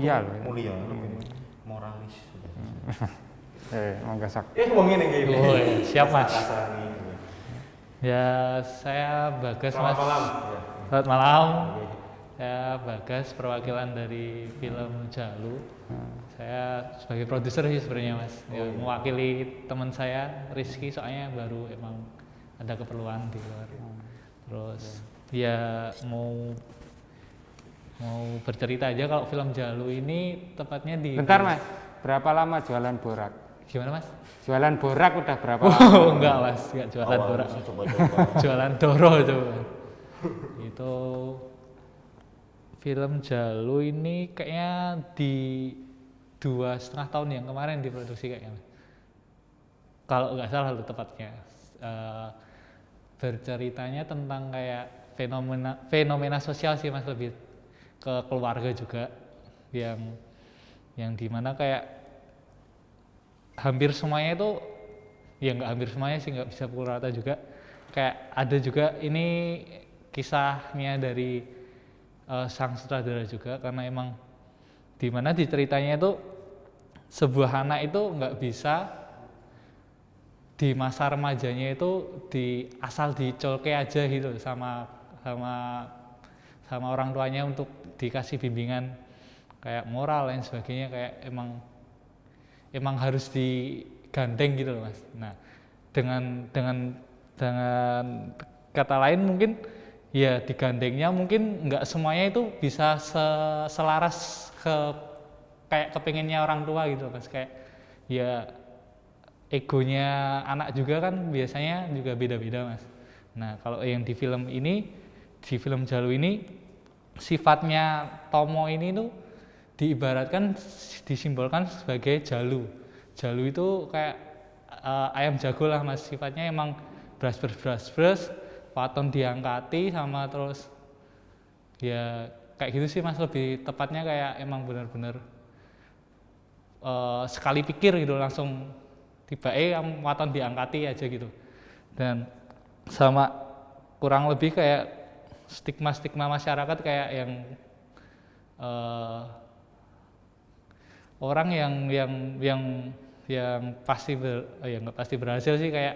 mulia loh. Mulia, lebih moralis. Mangga sak. Wong ngene iki. Oh, siap Mas. Kasani. Ya, saya Bagas Selamat Mas. malam. Selamat malam. Saya Bagas, perwakilan dari film Jalu. Saya sebagai produser sih sebenarnya Mas. Ya, mewakili teman saya Rizky, soalnya baru emang ada keperluan di luar. Terus ya mau bercerita aja kalau film Jalu ini tepatnya di. Bentar Mas, berapa lama jualan borak? Gimana Mas? Jualan borak udah berapa lama? Oh enggak Mas, enggak jualan borak. Coba-coba. Jualan doro coba. Itu film Jalu ini kayaknya di 2,5 tahun yang kemarin diproduksi kayaknya. Kalau nggak salah lu tepatnya. Berceritanya tentang kayak fenomena sosial sih Mas, lebih ke keluarga juga yang dimana kayak hampir semuanya itu, ya nggak hampir semuanya sih, nggak bisa pukul rata juga, kayak ada juga ini kisahnya dari sang sutradara juga, karena emang dimana di ceritanya itu sebuah anak itu nggak bisa di masa remajanya itu asal dicolke aja gitu sama orang tuanya untuk dikasih bimbingan kayak moral dan sebagainya, kayak emang harus digandeng gitu loh Mas. Nah, dengan kata lain mungkin ya digandengnya mungkin nggak semuanya itu bisa selaras kayak kepengennya orang tua gitu Mas, kayak ya egonya anak juga kan biasanya juga beda-beda Mas. Nah, kalau yang di film Jalu ini sifatnya Tomo ini tuh diibaratkan, disimbolkan sebagai jalu. Jalu itu kayak ayam jago lah Mas, sifatnya emang bras, waton diangkati sama terus ya kayak gitu sih Mas, lebih tepatnya kayak emang benar-benar sekali pikir gitu langsung tiba waton diangkati aja gitu. Dan sama kurang lebih kayak stigma masyarakat kayak yang orang yang pasti nggak pasti berhasil sih, kayak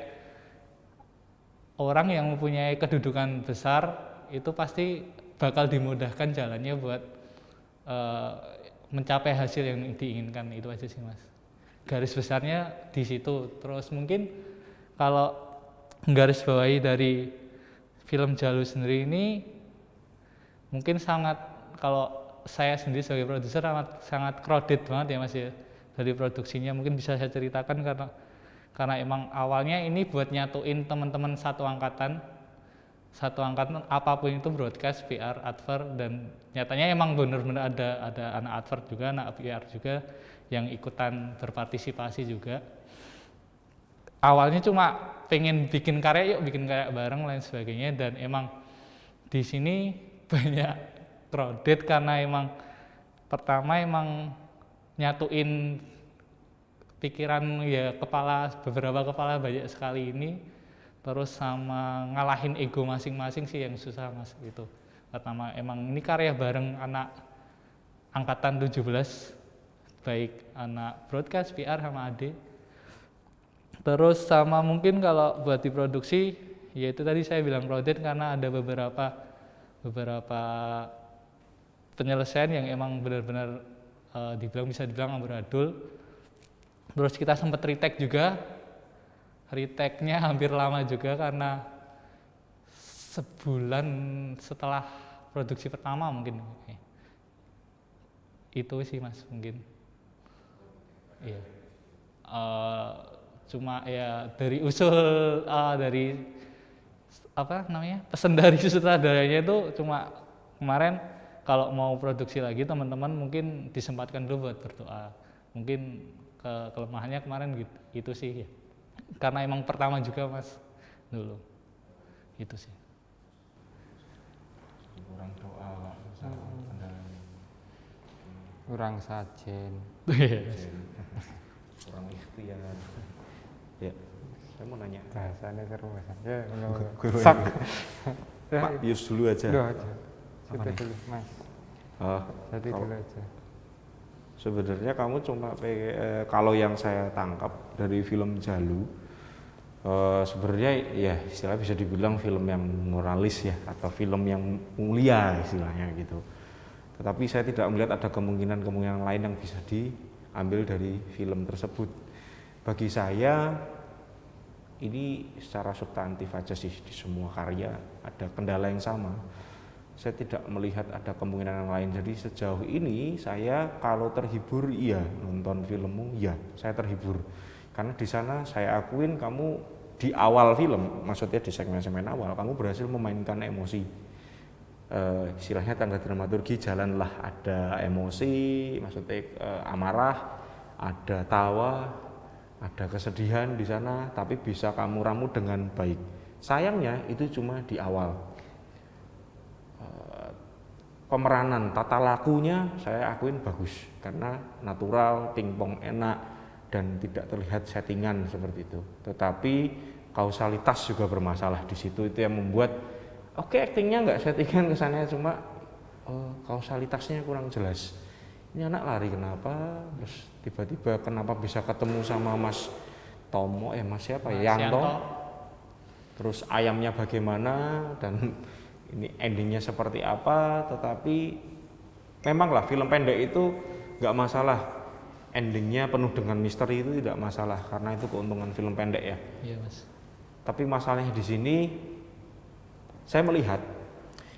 orang yang mempunyai kedudukan besar itu pasti bakal dimudahkan jalannya buat mencapai hasil yang diinginkan. Itu aja sih Mas, garis besarnya di situ. Terus mungkin kalau garis bawahi dari film Jalu sendiri ini mungkin kalau saya sendiri sebagai produser sangat crowded banget ya Mas ya, dari produksinya. Mungkin bisa saya ceritakan karena emang awalnya ini buat nyatuin teman-teman satu angkatan apapun itu, broadcast, PR, advert, dan nyatanya emang benar-benar ada anak advert juga, anak PR juga yang ikutan berpartisipasi juga. Awalnya cuma pengen bikin karya bareng lain sebagainya, dan emang di sini banyak crowded karena emang pertama emang nyatuin pikiran ya beberapa kepala banyak sekali ini, terus sama ngalahin ego masing-masing sih yang susah Mas gitu. Pertama emang ini karya bareng anak angkatan 17, baik anak broadcast, PR sama AD. Terus sama mungkin kalau buat diproduksi ya itu tadi saya bilang crowded karena ada beberapa penyelesaian yang emang benar-benar bisa dibilang amburadul. Terus kita sempat retake juga, retake-nya hampir lama juga karena sebulan setelah produksi pertama mungkin. Itu sih Mas mungkin. Iya. Cuma ya dari dari pesan dari sutradaranya itu cuma kemarin kalau mau produksi lagi teman-teman mungkin disempatkan dulu buat berdoa. Mungkin kelemahannya kemarin gitu sih ya. Karena emang pertama juga Mas dulu. Itu sih. Kurang doa, Kurang sajen. kurang ikhtiar. Ya, saya mau nanya. Bahasanya seru Mas. Ya, Guru sak. Pak Yus dulu aja. Dulu aja. Sudah dulu Mas. Jadi dulu aja. Sebenarnya kamu cuma kalau yang saya tangkap dari film Jalu, sebenarnya ya istilah bisa dibilang film yang moralis ya, atau film yang mulia istilahnya gitu. Tetapi saya tidak melihat ada kemungkinan lain yang bisa diambil dari film tersebut. Bagi saya ini secara substantif aja sih, di semua karya ada kendala yang sama. Saya tidak melihat ada kemungkinan yang lain. Jadi sejauh ini saya kalau terhibur iya, nonton filmmu iya, saya terhibur. Karena di sana saya akuin kamu di awal film, maksudnya di segmen-segmen awal, kamu berhasil memainkan emosi. Istilahnya tangga dramaturgi jalanlah, ada emosi, maksudnya amarah, ada tawa, ada kesedihan di sana, tapi bisa kamu ramu dengan baik. Sayangnya itu cuma di awal. Pemeranan, tata lakunya saya akuin bagus karena natural, pingpong enak dan tidak terlihat settingan seperti itu. Tetapi kausalitas juga bermasalah di situ, itu yang membuat oke, aktingnya nggak settingan kesannya, cuma kausalitasnya kurang jelas. Ini anak lari kenapa? Terus tiba-tiba kenapa bisa ketemu sama Mas Tomo, Mas siapa ya? Yanto. Terus ayamnya bagaimana dan ini endingnya seperti apa, tetapi memanglah film pendek itu nggak masalah, endingnya penuh dengan misteri itu tidak masalah karena itu keuntungan film pendek ya. Iya Mas. Tapi masalahnya di sini saya melihat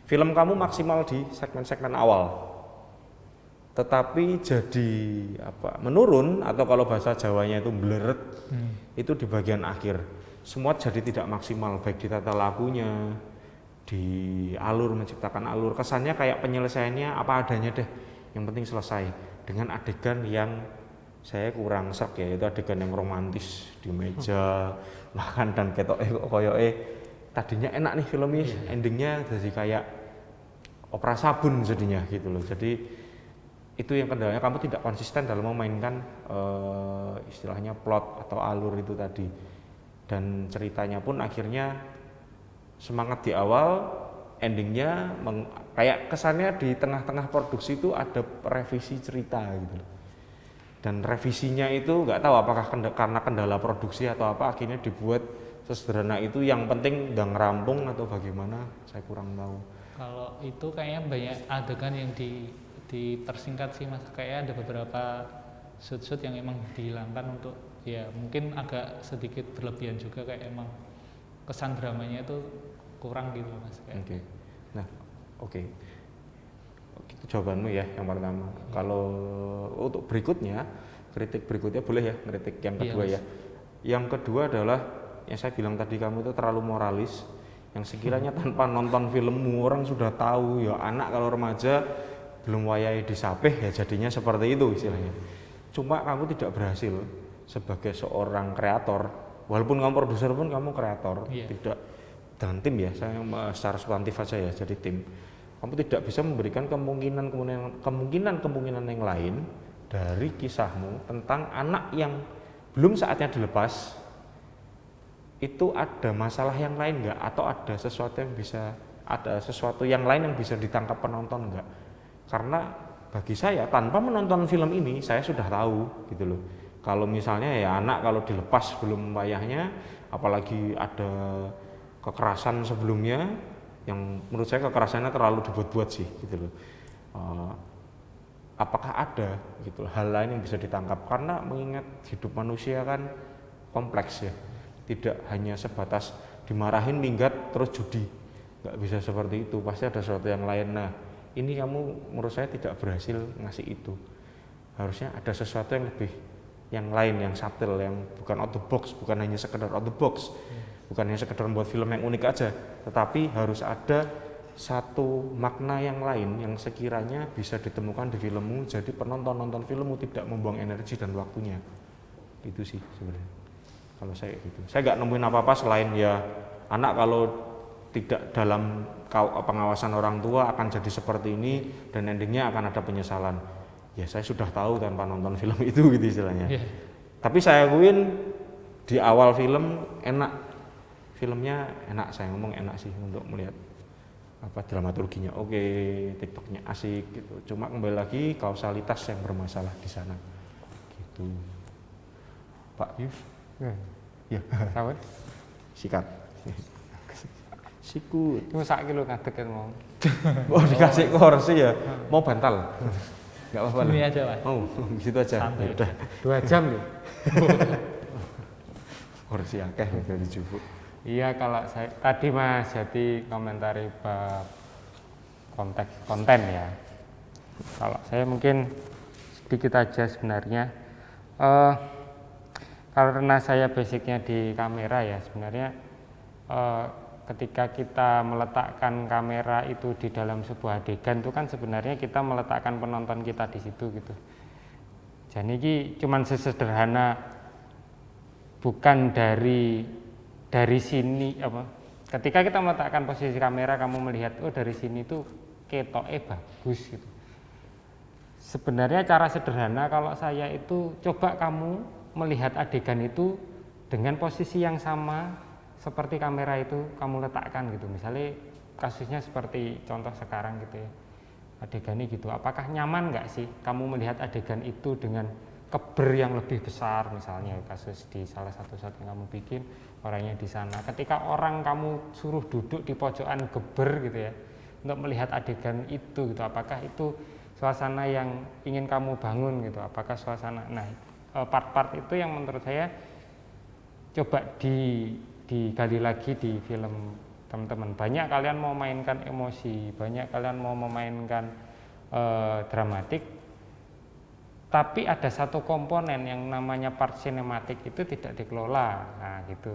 film kamu maksimal di segmen-segmen awal, tetapi jadi menurun atau kalau bahasa Jawanya itu bleret, itu di bagian akhir. Semua jadi tidak maksimal, baik di tata lagunya, di alur, menciptakan alur, kesannya kayak penyelesaiannya apa adanya deh, yang penting selesai, dengan adegan yang saya kurang srek ya, itu adegan yang romantis di meja makan dan koyoke tadinya enak nih filmnya, endingnya jadi kayak opera sabun jadinya gitu loh. Jadi itu yang kendalanya, kamu tidak konsisten dalam memainkan istilahnya plot atau alur itu tadi, dan ceritanya pun akhirnya semangat di awal, endingnya kayak kesannya di tengah-tengah produksi itu ada revisi cerita gitu loh. Dan revisinya itu nggak tahu apakah karena kendala produksi atau apa, akhirnya dibuat sesederhana itu, yang penting udah ngerampung atau bagaimana, saya kurang tahu. Kalau itu kayaknya banyak adegan yang dipersingkat sih Mas, kayaknya ada beberapa shoot-shoot yang emang dihilangkan untuk ya mungkin agak sedikit berlebihan juga, kayak emang kesan dramanya itu kurang gitu Mas. Oke. Nah, oke. Itu jawabanmu ya yang pertama. Kalau untuk berikutnya, kritik berikutnya boleh ya, kritik yang kedua ya. Yang kedua adalah yang saya bilang tadi, kamu itu terlalu moralis. Yang sekiranya tanpa nonton filmmu orang sudah tahu ya, anak kalau remaja belum wayai disapih ya jadinya seperti itu istilahnya. Cuma kamu tidak berhasil sebagai seorang kreator, walaupun kamu produser pun kamu kreator, tidak dengan tim ya, saya secara substantif aja ya, jadi tim. Kamu tidak bisa memberikan kemungkinan yang lain dari kisahmu tentang anak yang belum saatnya dilepas. Itu ada masalah yang lain nggak, atau ada sesuatu yang lain yang bisa ditangkap penonton nggak? Karena bagi saya tanpa menonton film ini saya sudah tahu gitu loh. Kalau misalnya ya anak kalau dilepas belum wayahnya, apalagi ada kekerasan sebelumnya yang menurut saya kekerasannya terlalu dibuat-buat sih gitu loh. Apakah ada gitu loh, hal lain yang bisa ditangkap, karena mengingat hidup manusia kan kompleks ya, tidak hanya sebatas dimarahin minggat terus judi, nggak bisa seperti itu, pasti ada sesuatu yang lain. Nah ini kamu menurut saya tidak berhasil ngasih itu, harusnya ada sesuatu yang lebih, yang lain, yang subtle, yang bukan out the box, bukan hanya sekedar out the box, bukan hanya sekedar membuat film yang unik aja, tetapi harus ada satu makna yang lain yang sekiranya bisa ditemukan di filmmu, jadi penonton nonton filmmu tidak membuang energi dan waktunya. Itu sih sebenarnya kalau saya gitu. Saya nggak nemuin apa-apa selain ya anak kalau tidak dalam pengawasan orang tua akan jadi seperti ini dan endingnya akan ada penyesalan. Ya saya sudah tahu tanpa nonton film itu gitu istilahnya. Tapi saya akuin di awal film enak, filmnya enak, saya ngomong enak sih untuk melihat. apa dramaturginya oke, TikToknya asik gitu. Cuma kembali lagi kausalitas yang bermasalah di sana. Gitu. Pak Yus, ya Sawet. sikat. Sikut. Itu sak kilo ngadeg kan mau. Oh dikasih kursi ya, mau bantal? Enggak apa-apa. Ini aja Mas. Oh, gitu aja. Santai. Ya udah. 2 jam loh. Kursi akeh dari jupuk. Iya, kalau saya tadi Mas Jati komentari bab konteks konten ya. Kalau saya mungkin sedikit aja sebenarnya. Karena saya basicnya di kamera ya sebenarnya. Ketika kita meletakkan kamera itu di dalam sebuah adegan itu kan sebenarnya kita meletakkan penonton kita di situ gitu. Jadi ini cuman sesederhana bukan dari sini apa. Ketika kita meletakkan posisi kamera kamu melihat oh dari sini tuh ketoke bagus gitu. Sebenarnya cara sederhana kalau saya itu coba kamu melihat adegan itu dengan posisi yang sama seperti kamera itu kamu letakkan gitu. Misalnya kasusnya seperti contoh sekarang gitu ya, adegannya gitu, apakah nyaman nggak sih kamu melihat adegan itu dengan keber yang lebih besar, misalnya kasus di salah satu saat yang kamu bikin orangnya di sana, ketika orang kamu suruh duduk di pojokan geber gitu ya untuk melihat adegan itu gitu, apakah itu suasana yang ingin kamu bangun gitu, apakah suasana, nah part-part itu yang menurut saya coba digali lagi di film teman-teman. Banyak kalian mau mainkan emosi, banyak kalian mau memainkan dramatik, tapi ada satu komponen yang namanya part sinematik itu tidak dikelola. Nah gitu,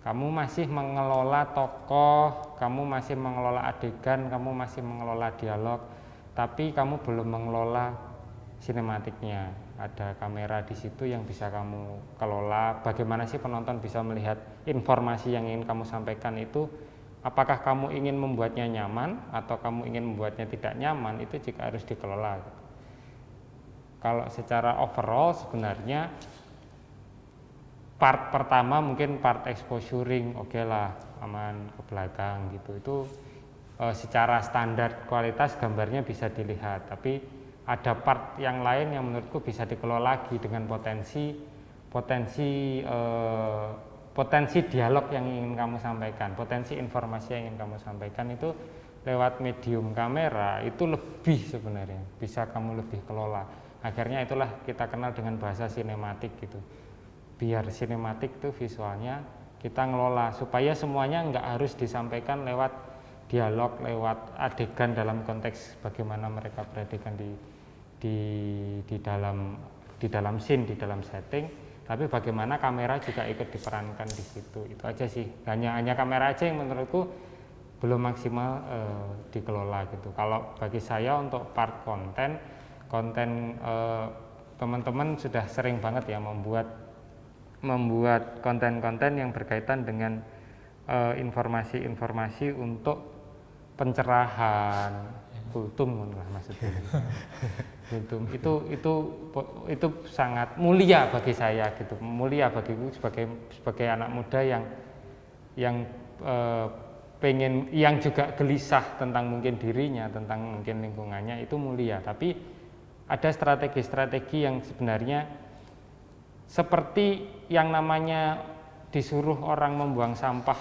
kamu masih mengelola tokoh, kamu masih mengelola adegan, kamu masih mengelola dialog, tapi kamu belum mengelola sinematiknya. Ada kamera di situ yang bisa kamu kelola. Bagaimana sih penonton bisa melihat informasi yang ingin kamu sampaikan itu? Apakah kamu ingin membuatnya nyaman atau kamu ingin membuatnya tidak nyaman? Itu juga harus dikelola. Kalau secara overall sebenarnya part pertama mungkin part exposuring, oke lah, aman ke belakang gitu. Itu secara standar kualitas gambarnya bisa dilihat, tapi ada part yang lain yang menurutku bisa dikelola lagi dengan potensi dialog yang ingin kamu sampaikan, potensi informasi yang ingin kamu sampaikan itu lewat medium kamera itu lebih sebenarnya bisa kamu lebih kelola. Akhirnya itulah kita kenal dengan bahasa sinematik gitu. Biar sinematik itu visualnya kita ngelola supaya semuanya nggak harus disampaikan lewat dialog, lewat adegan dalam konteks bagaimana mereka beradegan di dalam scene, di dalam setting, tapi bagaimana kamera juga ikut diperankan di situ. Itu aja sih, hanya kamera aja yang menurutku belum maksimal dikelola gitu. Kalau bagi saya untuk part konten teman-teman sudah sering banget ya membuat konten-konten yang berkaitan dengan informasi-informasi untuk pencerahan, kultum lah maksudnya. Kultum itu sangat mulia bagi saya gitu, mulia bagiku sebagai anak muda yang pengen, yang juga gelisah tentang mungkin dirinya, tentang mungkin lingkungannya, itu mulia. Tapi ada strategi-strategi yang sebenarnya seperti yang namanya disuruh orang membuang sampah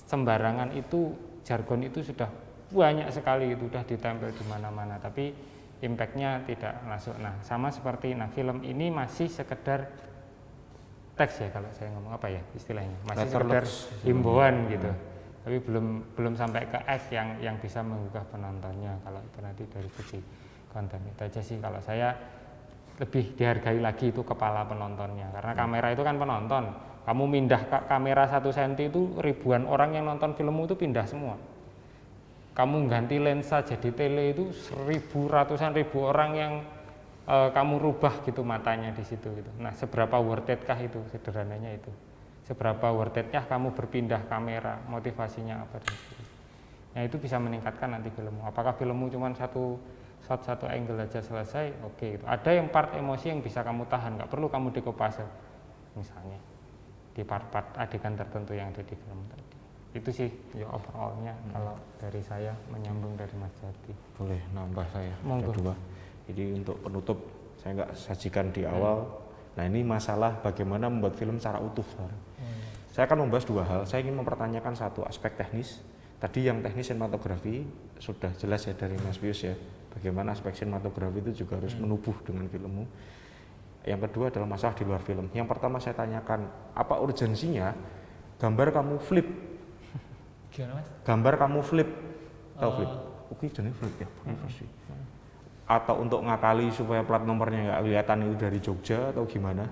sembarangan, itu jargon itu sudah banyak sekali, itu sudah ditempel di mana-mana, tapi impactnya tidak masuk. Nah sama seperti film ini masih sekedar teks ya, kalau saya ngomong apa ya istilahnya, masih sekedar himbauan gitu, tapi belum sampai ke act yang bisa menggugah penontonnya. Kalau itu nanti dari segi konten itu aja sih, kalau saya lebih dihargai lagi itu kepala penontonnya, karena kamera itu kan penonton. Kamu mindah kamera 1 cm itu ribuan orang yang nonton filmmu itu pindah semua. Kamu ganti lensa jadi tele itu ratusan ribu orang yang kamu rubah gitu matanya di situ gitu. Nah seberapa worth it kah itu, sederhananya itu. Seberapa worth it kah kamu berpindah kamera, motivasinya apa dan sebagainya. Nah itu bisa meningkatkan nanti filmmu. Apakah filmmu cuma satu angle aja selesai, oke gitu. Ada yang part emosi yang bisa kamu tahan, nggak perlu kamu dekopase misalnya di part-part adegan tertentu yang ada di film tadi. itu sih ya overallnya kalau dari saya menyambung dari Mas Jati. Boleh nambah saya Monggo. ada 2. Jadi untuk penutup saya nggak sajikan di awal. Nah ini masalah bagaimana membuat film secara utuh sekarang. Saya akan membahas 2 hal. Saya ingin mempertanyakan satu aspek teknis. Tadi yang teknis sinematografi sudah jelas ya dari Mas Pius ya. Bagaimana aspek sinematografi itu juga harus menubuh dengan filmmu. Yang kedua adalah masalah di luar film. Yang pertama saya tanyakan, apa urgensinya gambar kamu flip? Gimana Mas? Gambar kamu flip, tahu flip? Oke, jenis flip ya, versi. Atau untuk ngakali supaya plat nomornya nggak kelihatan itu dari Jogja atau gimana?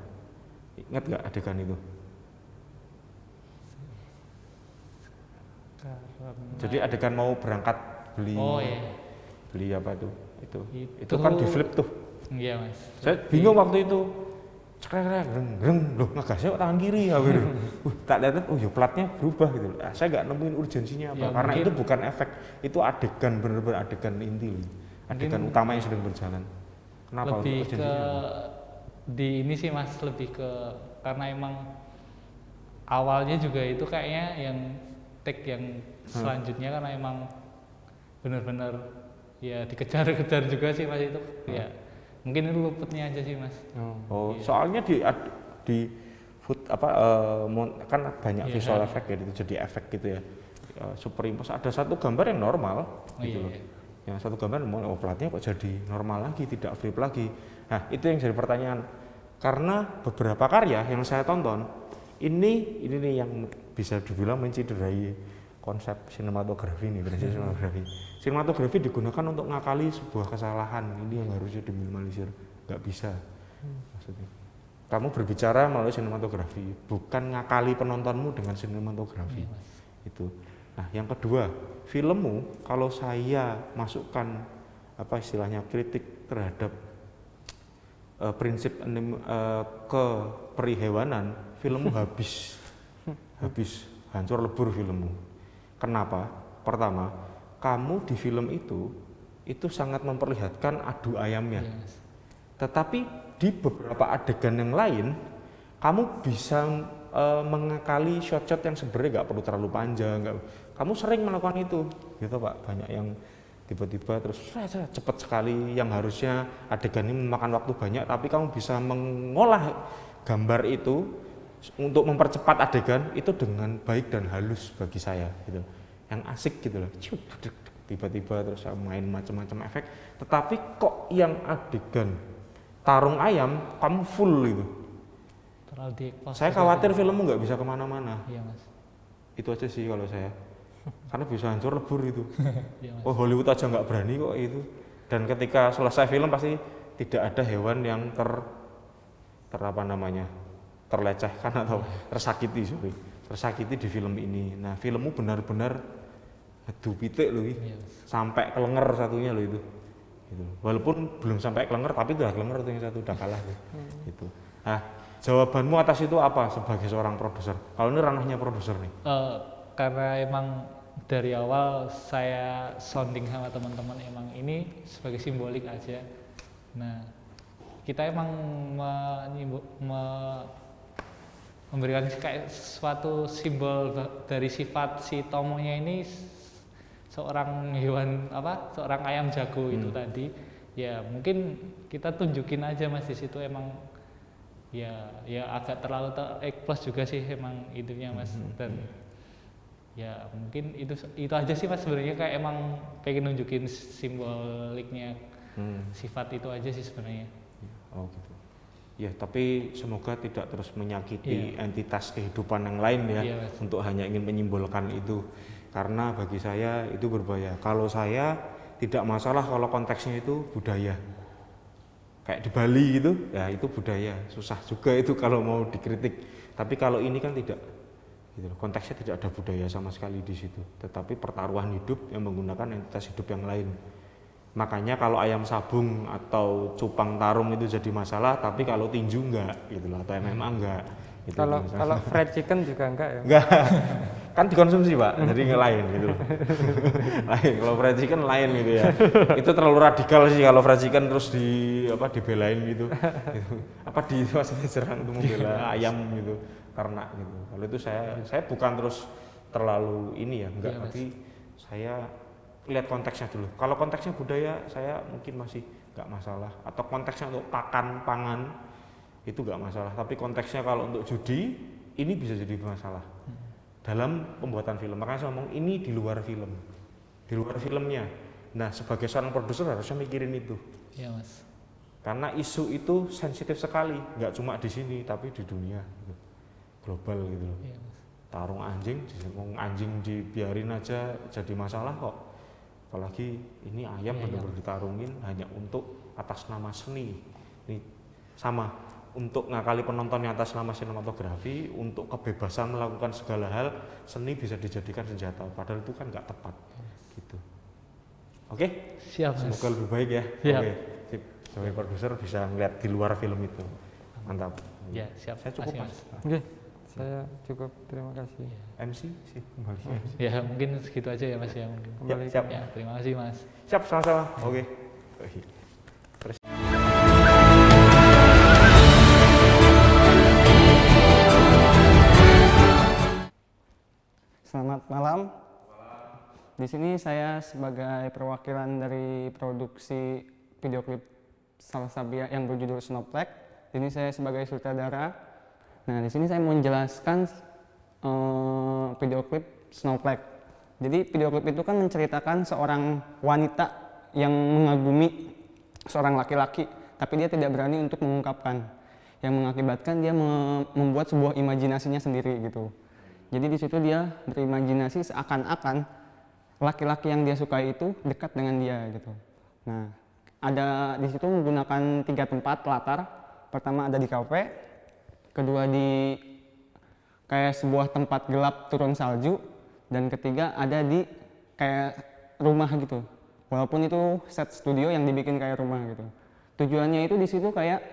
Ingat nggak adegan itu? Jadi adegan mau berangkat beli, beli apa tuh? Itu kan di flip tuh. Iya Mas. Saya bingung waktu itu. Cekrek, greng, loh ngegasnya kok tangan kiri ya gitu. Tak lihat, oh ya platnya berubah gitu. Saya nggak nemuin urgensinya apa, Ya, karena mungkin, itu bukan efek, itu adegan bener-bener adegan inti, adegan utama yang sedang berjalan. Kenapa lebih ke urgensinya apa? di ini sih Mas, lebih ke karena emang awalnya juga itu kayaknya yang take yang selanjutnya karena emang bener-bener ya dikejar-kejar juga sih Mas itu. Ya mungkin itu luputnya aja sih Mas. Oh, Iya. soalnya di food kan banyak Iya. visual effect ya, itu jadi efek gitu ya. Superimpose ada satu gambar yang normal gitu loh. Iya. Yang satu gambar oh platnya kok jadi normal lagi, tidak flip lagi. Nah, itu yang jadi pertanyaan. Karena beberapa karya yang saya tonton ini nih yang bisa dibilang menciderai konsep sinematografi nih, prinsip sinematografi. Sinematografi digunakan untuk ngakali sebuah kesalahan, ini yang harusnya diminimalisir, nggak bisa. Maksudnya, kamu berbicara melalui sinematografi, bukan ngakali penontonmu dengan sinematografi. Itu. Nah, yang kedua, filmmu kalau saya masukkan apa istilahnya kritik terhadap prinsip ke perihewanan, filmmu habis hancur lebur filmmu. Kenapa? Pertama, kamu di film itu sangat memperlihatkan adu ayamnya. Yes. Tetapi di beberapa adegan yang lain, kamu bisa mengakali shot-shot yang sebenarnya nggak perlu terlalu panjang. Kamu sering melakukan itu, gitu Pak. Banyak yang tiba-tiba terus cepat sekali, yang harusnya adegan ini memakan waktu banyak, tapi kamu bisa mengolah gambar itu untuk mempercepat adegan itu dengan baik dan halus bagi saya gitu, yang asik gitu loh, tiba-tiba terus main macam-macam efek, tetapi kok yang adegan tarung ayam kamu full gitu, Terlalu di-expose. saya khawatir filmmu nggak bisa kemana-mana. Iya Mas. Itu aja sih kalau saya, karena bisa hancur lebur itu. Iya Mas. Oh Hollywood aja nggak berani kok itu, dan ketika selesai film pasti tidak ada hewan yang terlecehkan atau tersakiti di film ini. Nah, filmmu benar-benar ngedu pitik loh, Iya, sampai kelenger satunya loh itu. Gitu. Walaupun belum sampai kelenger, tapi udah kelenger tuh yang satu udah kalah tuh. Gitu. Nah, jawabanmu atas itu apa sebagai seorang produser? Kalau ini ranahnya produser nih. Karena emang dari awal saya sounding sama teman-teman emang ini sebagai simbolik aja. Nah, kita emang memberikan kayak suatu simbol dari sifat si Tomonya ini, seorang hewan seorang ayam jago itu tadi. Ya mungkin kita tunjukin aja Mas di situ emang ya agak terlalu terekspos juga sih emang itunya Mas. Dan ya mungkin itu aja sih Mas, sebenarnya kayak emang pengen nunjukin simboliknya sifat itu aja sih sebenarnya. Oh gitu. Ya, tapi semoga tidak terus menyakiti entitas kehidupan yang lain ya, untuk hanya ingin menyimbolkan itu. Karena bagi saya itu berbahaya. Kalau saya tidak masalah kalau konteksnya itu budaya. Kayak di Bali gitu, ya itu budaya. Susah juga itu kalau mau dikritik. Tapi kalau ini kan tidak. Gitu. Konteksnya tidak ada budaya sama sekali di situ. Tetapi pertaruhan hidup yang menggunakan entitas hidup yang lain. Makanya kalau ayam sabung atau cupang tarung itu jadi masalah, tapi kalau tinju enggak gitu loh, atau MMA enggak. Itu kalau fried chicken juga enggak ya? Enggak. Kan dikonsumsi, Pak. Jadi lain gitu loh. Lain, kalau fried chicken lain gitu ya. Itu terlalu radikal sih kalau fried chicken terus dibelain gitu. Maksudnya serang untuk membela ayam gitu, ternak gitu. Kalau itu saya bukan terus terlalu ini ya, enggak, Iya, Mas. tapi saya lihat konteksnya dulu. Kalau konteksnya budaya saya mungkin masih nggak masalah, atau konteksnya untuk pangan itu nggak masalah, tapi konteksnya kalau untuk judi ini bisa jadi masalah dalam pembuatan film. Makanya saya ngomong ini di luar filmnya. Nah, sebagai seorang produser harusnya mikirin itu. Iya, Mas. Karena isu itu sensitif sekali, nggak cuma di sini tapi di dunia gitu. Global gitu loh. Iya, Mas. Tarung anjing, anjing dibiarin aja jadi masalah kok. Apalagi ini ayam benar-benar ditarungin hanya untuk atas nama seni. Ini sama, untuk ngakali penontonnya atas nama sinematografi, untuk kebebasan melakukan segala hal, seni bisa dijadikan senjata. Padahal itu kan nggak tepat gitu. Oke? Siap, Mas. Semoga lebih baik ya. Siap. Oke, sip. Sebagai produser bisa melihat di luar film itu. Mantap. Ya, siap. Saya cukup, Makasih, Mas. Oke, saya cukup, terima kasih. MC sih kembali. Ya, mungkin segitu aja ya, Mas ya mungkin. Kembali siap. Ya, terima kasih, Mas. Siap, sama-sama. Oke. Terus Selamat malam. Di sini saya sebagai perwakilan dari produksi video klip Salsabila yang berjudul Snowflake. Ini saya sebagai sutradara. Nah, di sini saya mau menjelaskan video klip Snowflake. Jadi video klip itu kan menceritakan seorang wanita yang mengagumi seorang laki-laki, tapi dia tidak berani untuk mengungkapkan, yang mengakibatkan dia membuat sebuah imajinasinya sendiri gitu. Jadi di situ dia berimajinasi seakan-akan laki-laki yang dia sukai itu dekat dengan dia gitu. Nah, ada di situ menggunakan 3 tempat latar. Pertama ada di kafe, kedua di kayak sebuah tempat gelap turun salju, dan ketiga ada di kayak rumah gitu. Walaupun itu set studio yang dibikin kayak rumah gitu. Tujuannya itu di situ kayak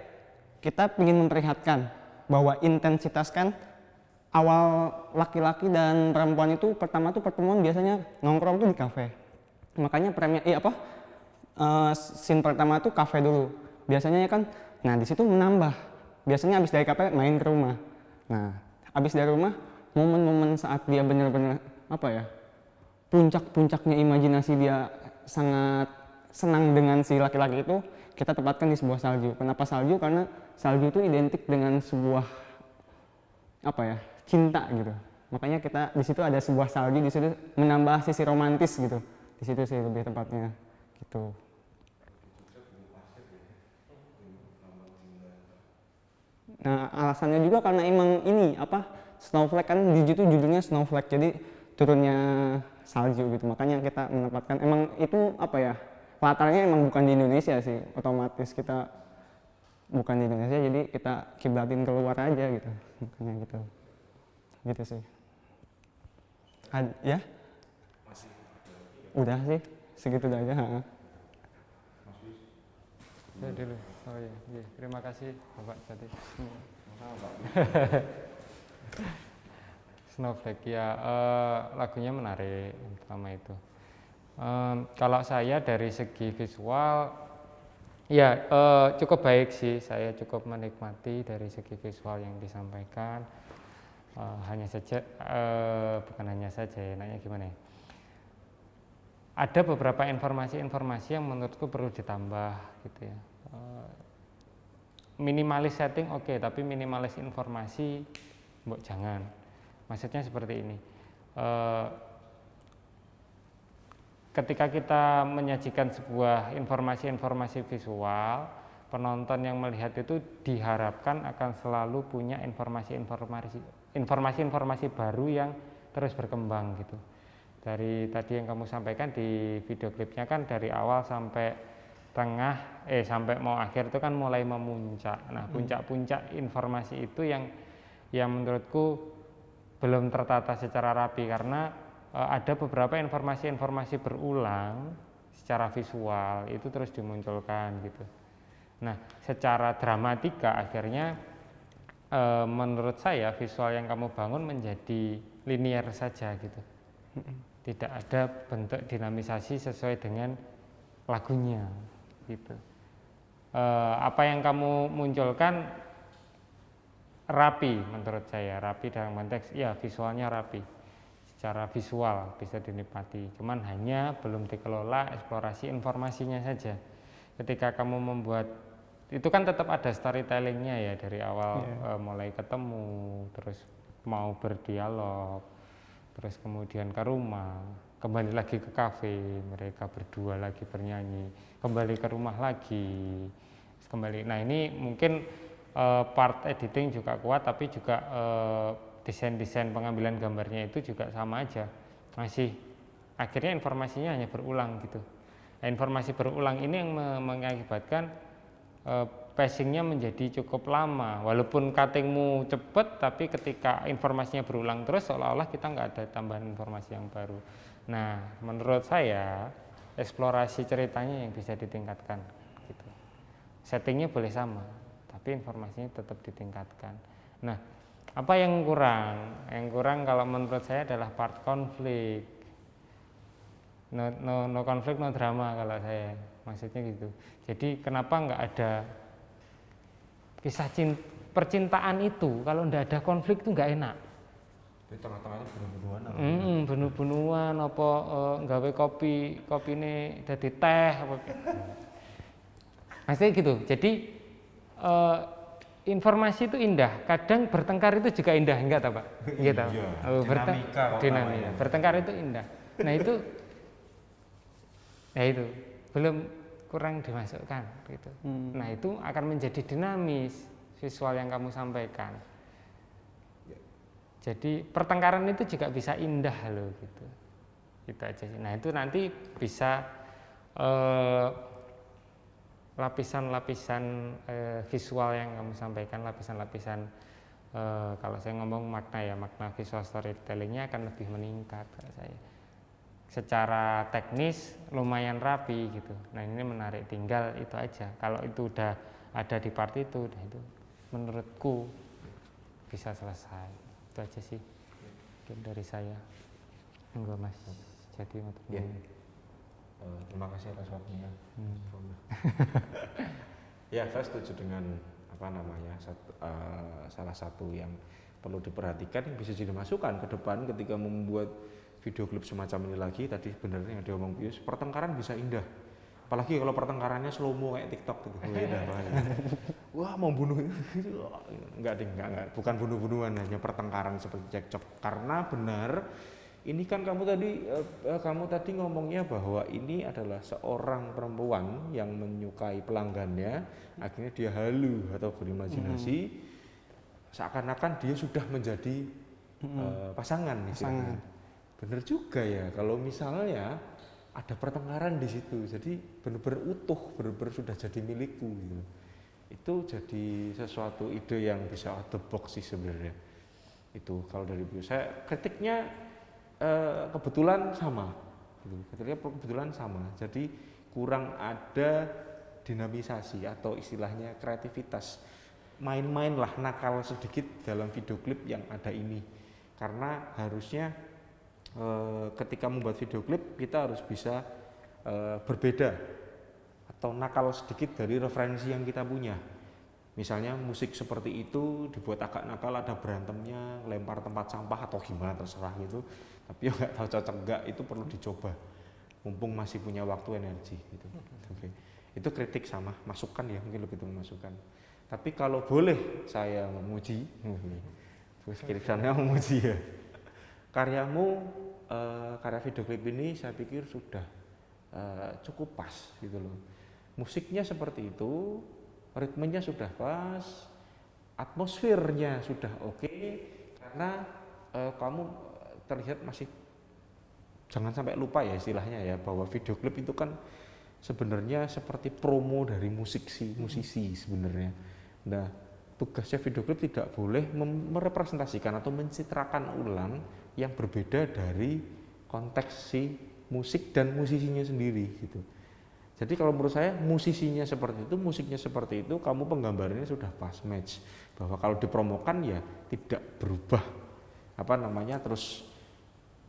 kita ingin memperlihatkan bahwa intensitas kan awal laki-laki dan perempuan itu pertama tuh pertemuan biasanya nongkrong tuh di kafe. Makanya scene pertama tuh kafe dulu. Biasanya kan, nah di situ menambah. Biasanya habis dari kafe main ke rumah. Nah, habis dari rumah momen-momen saat dia benar-benar puncak-puncaknya imajinasi dia sangat senang dengan si laki-laki itu, kita tempatkan di sebuah salju. Kenapa salju? Karena salju itu identik dengan sebuah cinta gitu. Makanya kita di situ ada sebuah salju, di situ menambah sisi romantis gitu. Di situ sih lebih tepatnya gitu. Nah, alasannya juga karena emang ini Snowflake kan di situ judulnya Snowflake, jadi turunnya salju gitu. Makanya kita menempatkan emang itu latarnya emang bukan di Indonesia sih, otomatis kita bukan di Indonesia, jadi kita kiblatin keluar aja gitu. Makanya gitu sih. Ya? Udah sih, segitu aja. Ya dulu. Oh iya, iya. Terima kasih Bapak tadi. Snowflake ya, lagunya menarik yang pertama itu. Kalau saya dari segi visual, ya cukup baik sih. Saya cukup menikmati dari segi visual yang disampaikan. Hanya saja, bukan hanya saja ya, nanya gimana ya? Ada beberapa informasi-informasi yang menurutku perlu ditambah gitu ya. Minimalis setting oke, tapi minimalis informasi mbok jangan. Maksudnya seperti ini. Ketika kita menyajikan sebuah informasi-informasi visual, penonton yang melihat itu diharapkan akan selalu punya informasi-informasi baru yang terus berkembang gitu. Dari tadi yang kamu sampaikan di video klipnya kan dari awal sampai tengah sampai mau akhir itu kan mulai memuncak. Nah, puncak-puncak informasi itu yang menurutku belum tertata secara rapi, karena ada beberapa informasi-informasi berulang secara visual itu terus dimunculkan gitu. Nah, secara dramatika akhirnya menurut saya visual yang kamu bangun menjadi linier saja gitu. Tidak ada bentuk dinamisasi sesuai dengan lagunya gitu. Apa yang kamu munculkan rapi menurut saya, rapi dalam konteks ya visualnya rapi. secara visual bisa dinikmati. Cuman hanya belum dikelola eksplorasi informasinya saja. Ketika kamu membuat itu kan tetap ada storytellingnya ya dari awal, mulai ketemu, terus mau berdialog, terus kemudian ke rumah, kembali lagi ke kafe, mereka berdua lagi bernyanyi, kembali ke rumah lagi, terus kembali. Nah ini mungkin part editing juga kuat, tapi juga desain-desain pengambilan gambarnya itu juga sama aja, masih akhirnya informasinya hanya berulang gitu. Nah, informasi berulang ini yang mengakibatkan pacingnya menjadi cukup lama, walaupun cuttingmu cepet, tapi ketika informasinya berulang terus seolah-olah kita nggak ada tambahan informasi yang baru. Nah, menurut saya eksplorasi ceritanya yang bisa ditingkatkan gitu. Settingnya boleh sama, tapi informasinya tetap ditingkatkan. Nah, apa yang kurang? Yang kurang kalau menurut saya adalah part konflik. No konflik, no drama kalau saya, maksudnya gitu. Jadi kenapa nggak ada kisah percintaan itu? Kalau nggak ada konflik itu nggak enak. Di tengah-tengahnya bunuh-bunuhan. Bunuh-bunuhan apa nggawe kopi ini jadi teh apa. Maksudnya gitu. Jadi informasi itu indah, kadang bertengkar itu juga indah, enggak tak Pak? Gitu. Dinamika. Bertengkar itu indah. Nah itu belum kurang dimasukkan gitu. Nah itu akan menjadi dinamis visual yang kamu sampaikan. Jadi pertengkaran itu juga bisa indah loh gitu. Itu aja sih. Nah itu nanti bisa lapisan-lapisan visual yang kamu sampaikan, lapisan-lapisan kalau saya ngomong makna visual storytellingnya akan lebih meningkat kalau saya. Secara teknis lumayan rapi gitu. Nah ini menarik, tinggal itu aja. Kalau itu udah ada di part itu, nah itu menurutku bisa selesai. Itu aja sih mungkin dari saya. Enggak Mas. Jadi terima kasih atas waktunya. Ya saya setuju dengan salah satu yang perlu diperhatikan yang bisa jadi masukan ke depan ketika membuat video klip semacam ini lagi. Tadi benernya yang diomong Pius, pertengkaran bisa indah, apalagi kalau pertengkarannya slow mo kayak TikTok gitu. Indah banget. Wah mau bunuh enggak, bukan bunuh-bunuhan, hanya pertengkaran seperti cekcok. Karena benar ini kan kamu tadi ngomongnya bahwa ini adalah seorang perempuan yang menyukai pelanggannya, akhirnya dia halu atau berimajinasi seakan-akan dia sudah menjadi pasangan. Bener juga ya, kalau misalnya ada pertengkaran di situ, jadi benar-benar utuh, benar-benar sudah jadi milikku gitu. Itu jadi sesuatu ide yang bisa out the box sih sebenarnya. Itu kalau dari saya kritiknya kebetulan sama, jadi kurang ada dinamisasi atau istilahnya kreativitas, main-main lah, nakal sedikit dalam video klip yang ada ini, karena harusnya ketika membuat video klip kita harus bisa berbeda atau nakal sedikit dari referensi yang kita punya. Misalnya musik seperti itu dibuat agak nakal, ada berantemnya, lempar tempat sampah atau gimana terserah gitu. Tapi ya nggak tahu cocok nggak, itu perlu dicoba. Mumpung masih punya waktu, energi gitu. Okay. Itu kritik sama masukan ya, mungkin lebih itu masukan. Tapi kalau boleh saya memuji, kira-kira memuji ya. Karyamu, karya video klip ini saya pikir sudah cukup pas gitu loh. Musiknya seperti itu, ritmenya sudah pas, atmosfernya sudah oke, karena kamu terlihat masih, jangan sampai lupa ya istilahnya ya, bahwa video klip itu kan sebenarnya seperti promo dari musisi sebenarnya. Nah, tugasnya video klip tidak boleh merepresentasikan atau mencitrakan ulang yang berbeda dari konteks si musik dan musisinya sendiri gitu. Jadi kalau menurut saya musisinya seperti itu, musiknya seperti itu, kamu penggambarannya sudah pas match. Bahwa kalau dipromokan ya tidak berubah terus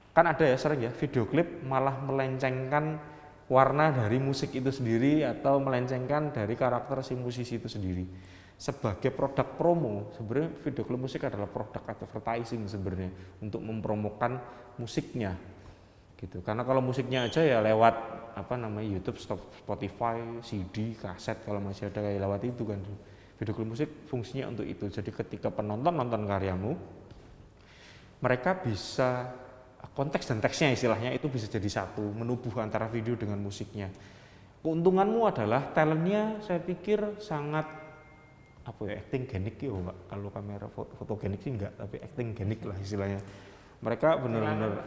kan ada ya sering ya video klip malah melencengkan warna dari musik itu sendiri atau melencengkan dari karakter si musisi itu sendiri. sebagai produk promo. Sebenarnya video klip musik adalah produk advertising sebenarnya untuk mempromokan musiknya gitu. Karena kalau musiknya aja ya lewat YouTube, Spotify, CD, kaset, kalau masih ada kayak lewat itu kan. Video klip musik fungsinya untuk itu. Jadi ketika penonton nonton karyamu, mereka bisa konteks dan teksnya istilahnya itu bisa jadi satu, menubuh antara video dengan musiknya. Keuntunganmu adalah talentnya saya pikir sangat acting genik ya Pak. Kalau kamera fotogenik sih enggak, tapi acting genik lah istilahnya. Mereka benar-benar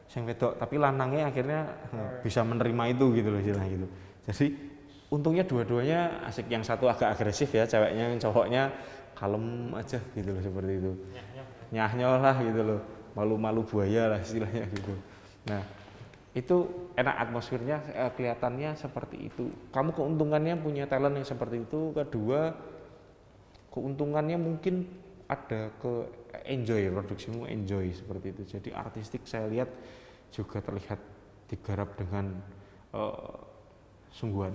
sing wedok, tapi lanangnya akhirnya bisa menerima itu gitu loh istilahnya gitu. Jadi untungnya dua-duanya asik, yang satu agak agresif ya ceweknya, yang cowoknya kalem aja gitu loh, seperti itu. Nyah-nyah lah gitu loh, malu-malu buaya lah istilahnya gitu. Nah itu enak atmosfernya, kelihatannya seperti itu. Kamu keuntungannya punya talent yang seperti itu. Kedua, keuntungannya mungkin ada ke enjoy, produksimu enjoy seperti itu. Jadi artistik saya lihat juga terlihat digarap dengan sungguhan.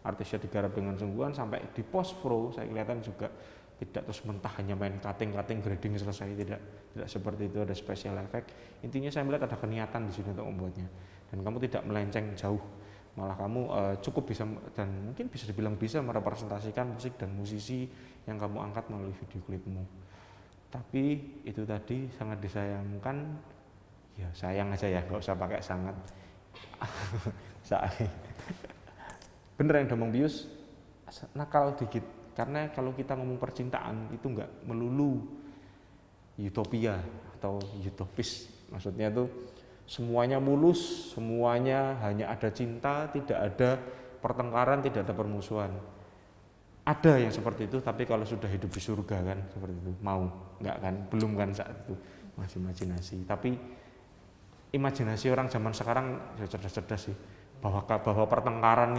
Artisnya digarap dengan sungguhan sampai di post pro saya kelihatan juga tidak terus mentah hanya main cutting grading selesai, tidak seperti itu, ada special effect. Intinya saya melihat ada keniatan di sini untuk membuatnya, dan kamu tidak melenceng jauh, malah kamu cukup bisa dan mungkin bisa dibilang bisa merepresentasikan musik dan musisi yang kamu angkat melalui video klipmu. Tapi itu tadi sangat disayangkan, ya sayang aja ya, nggak usah pakai sangat. Bener yang ngomong Bius, nakal dikit. Karena kalau kita ngomong percintaan itu nggak melulu utopia atau utopis. Maksudnya tuh semuanya mulus, semuanya hanya ada cinta, tidak ada pertengkaran, tidak ada permusuhan. Ada yang seperti itu, tapi kalau sudah hidup di surga kan seperti itu, mau nggak kan? Belum kan saat itu, masih imajinasi. Tapi imajinasi orang zaman sekarang ya cerdas-cerdas sih, bahwa pertengkaran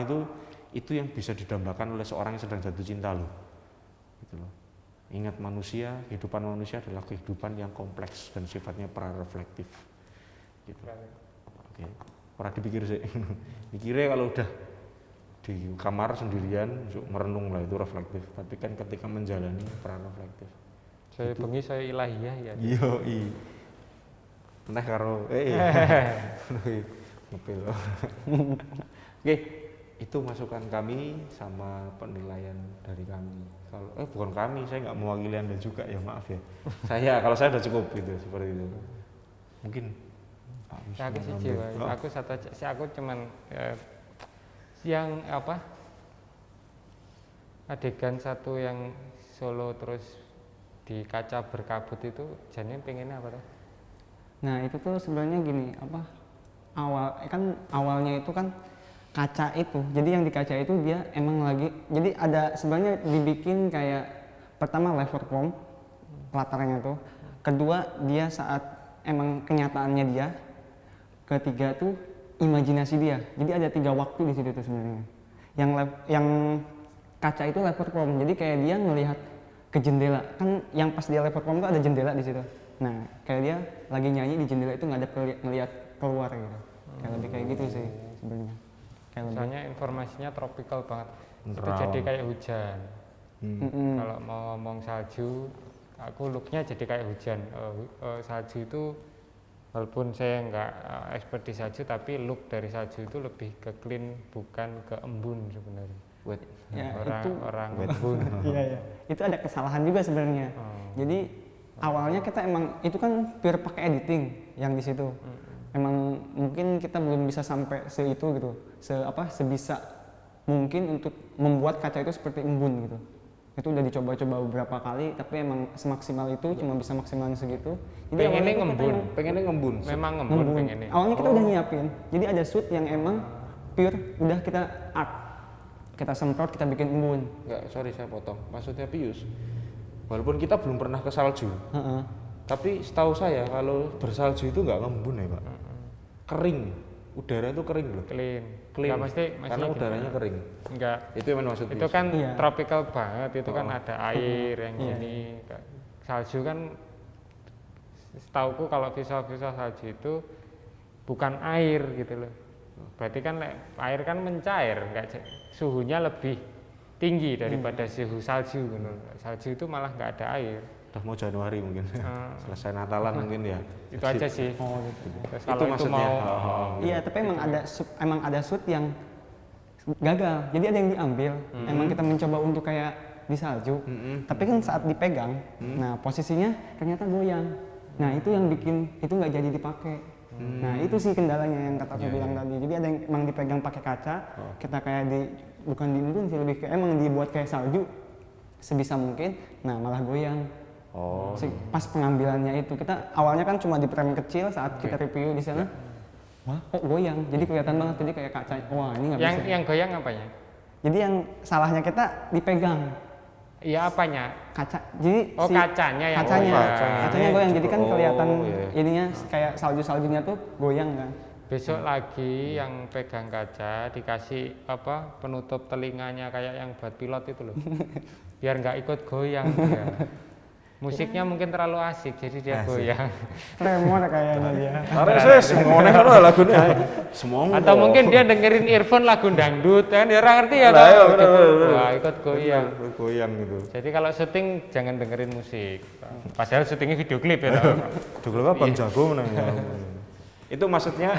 itu yang bisa didambakan oleh seorang yang sedang jatuh cinta loh, gitu loh. Ingat manusia, kehidupan manusia adalah kehidupan yang kompleks dan sifatnya prareflektif, gitu. Oke, pernah dipikir sih, mikirnya kalau udah di kamar sendirian merenung lah itu reflektif, tapi kan ketika menjalani prareflektif. Saya bengi saya ilahiyah ya. Iya, Nah karo ngepil. Oke, itu masukan kami sama penilaian dari kami. Kalau bukan kami, saya nggak mewakili Anda juga ya, maaf ya. Kalau saya udah cukup gitu, seperti itu. Mungkin Aku sih jiwa, aku satu aja. Aku cuman yang adegan satu yang solo terus di kaca berkabut itu jadinya pengennya apa tuh? Nah itu tuh sebenarnya gini, awalnya itu kan kaca itu, jadi yang di kaca itu dia emang lagi, jadi ada sebenarnya dibikin kayak pertama live perform latarnya tuh, kedua dia saat emang kenyataannya dia, ketiga tuh imajinasi dia. Jadi ada 3 waktu di situ tuh sebenarnya. Yang kaca itu live perform, jadi kayak dia ngelihat ke jendela kan, yang pas dia live perform tuh ada jendela di situ. Nah kayak dia lagi nyanyi di jendela itu nggak ada ngelihat keluar gitu. Kayak lebih kayak gitu sih sebenarnya. Misalnya informasinya tropical banget, itu Neutral. jadi kayak hujan. Kalau mau ngomong salju, aku looknya jadi kayak hujan. Salju itu walaupun saya nggak expert di salju, tapi look dari salju itu lebih ke clean, bukan ke embun sebenarnya. Wet. Ya, Orang embun. Iya. Itu ada kesalahan juga sebenarnya. Jadi awalnya kita emang itu kan pure pakai editing yang di situ. Emang mungkin kita belum bisa sampai seitu gitu, sebisa mungkin untuk membuat kaca itu seperti embun gitu. Itu udah dicoba-coba beberapa kali, tapi emang semaksimal itu cuma bisa maksimal segitu. Jadi Pengennya ngembun. Memang ngembun pengennya. Awalnya kita udah nyiapin, jadi ada shoot yang emang pure udah kita art, kita semprot, kita bikin embun. Enggak, sorry saya potong. Maksudnya Pius, walaupun kita belum pernah ke salju, tapi setahu saya kalau bersalju itu nggak ngembun ya Pak, kering, udara itu kering loh. Clean. Clean. Nggak, mesti Karena udaranya kering. Enggak. Itu yang maksud Itu Pius. kan Iya. tropical banget, itu kan ada air yang gini. Salju kan setauku kalau visual salju itu bukan air gitu loh. Berarti kan air kan mencair, suhunya lebih tinggi daripada suhu salju gitu. Salju itu malah nggak ada air. Udah mau Januari mungkin. Selesai Natalan mungkin ya. Itu aja sih. Terus kalau itu maksudnya. mau Iya, tapi emang ada shoot yang gagal. Jadi ada yang diambil. Emang kita mencoba untuk kayak di salju. Tapi kan saat dipegang, nah posisinya ternyata goyang. Nah itu yang bikin itu nggak jadi dipakai. Nah itu sih kendalanya yang kata aku bilang tadi. Jadi ada yang emang dipegang pakai kaca, kita kayak bukan diembun sih, lebih kayak emang dibuat kayak salju sebisa mungkin. Nah malah goyang. Pas pengambilannya itu kita awalnya kan cuma di frame kecil saat kita review di sana. Wah kok goyang? Jadi kelihatan banget jadi kayak kaca. Wah ini nggak bisa. yang goyang apanya? Jadi yang salahnya kita dipegang. Iya apanya? Kaca. Jadi kacanya yang kacanya goyang. Jadi kan kelihatan ininya kayak salju-saljunya tuh goyang kan. Besok lagi yang pegang kaca dikasih penutup telinganya kayak yang buat pilot itu loh. Biar nggak ikut goyang dia. Musiknya mungkin terlalu asik jadi dia goyang. Tremor kayaknya dia. Karena semuanya kan lagunya. Semua. Atau mungkin dia dengerin earphone lagu dangdut kan dia ngerti ya. Wah ikut goyang. Goyang gitu. Jadi kalau syuting jangan dengerin musik. Padahal syutingnya video klip ya. Video klip Bang Jago menanya. Itu maksudnya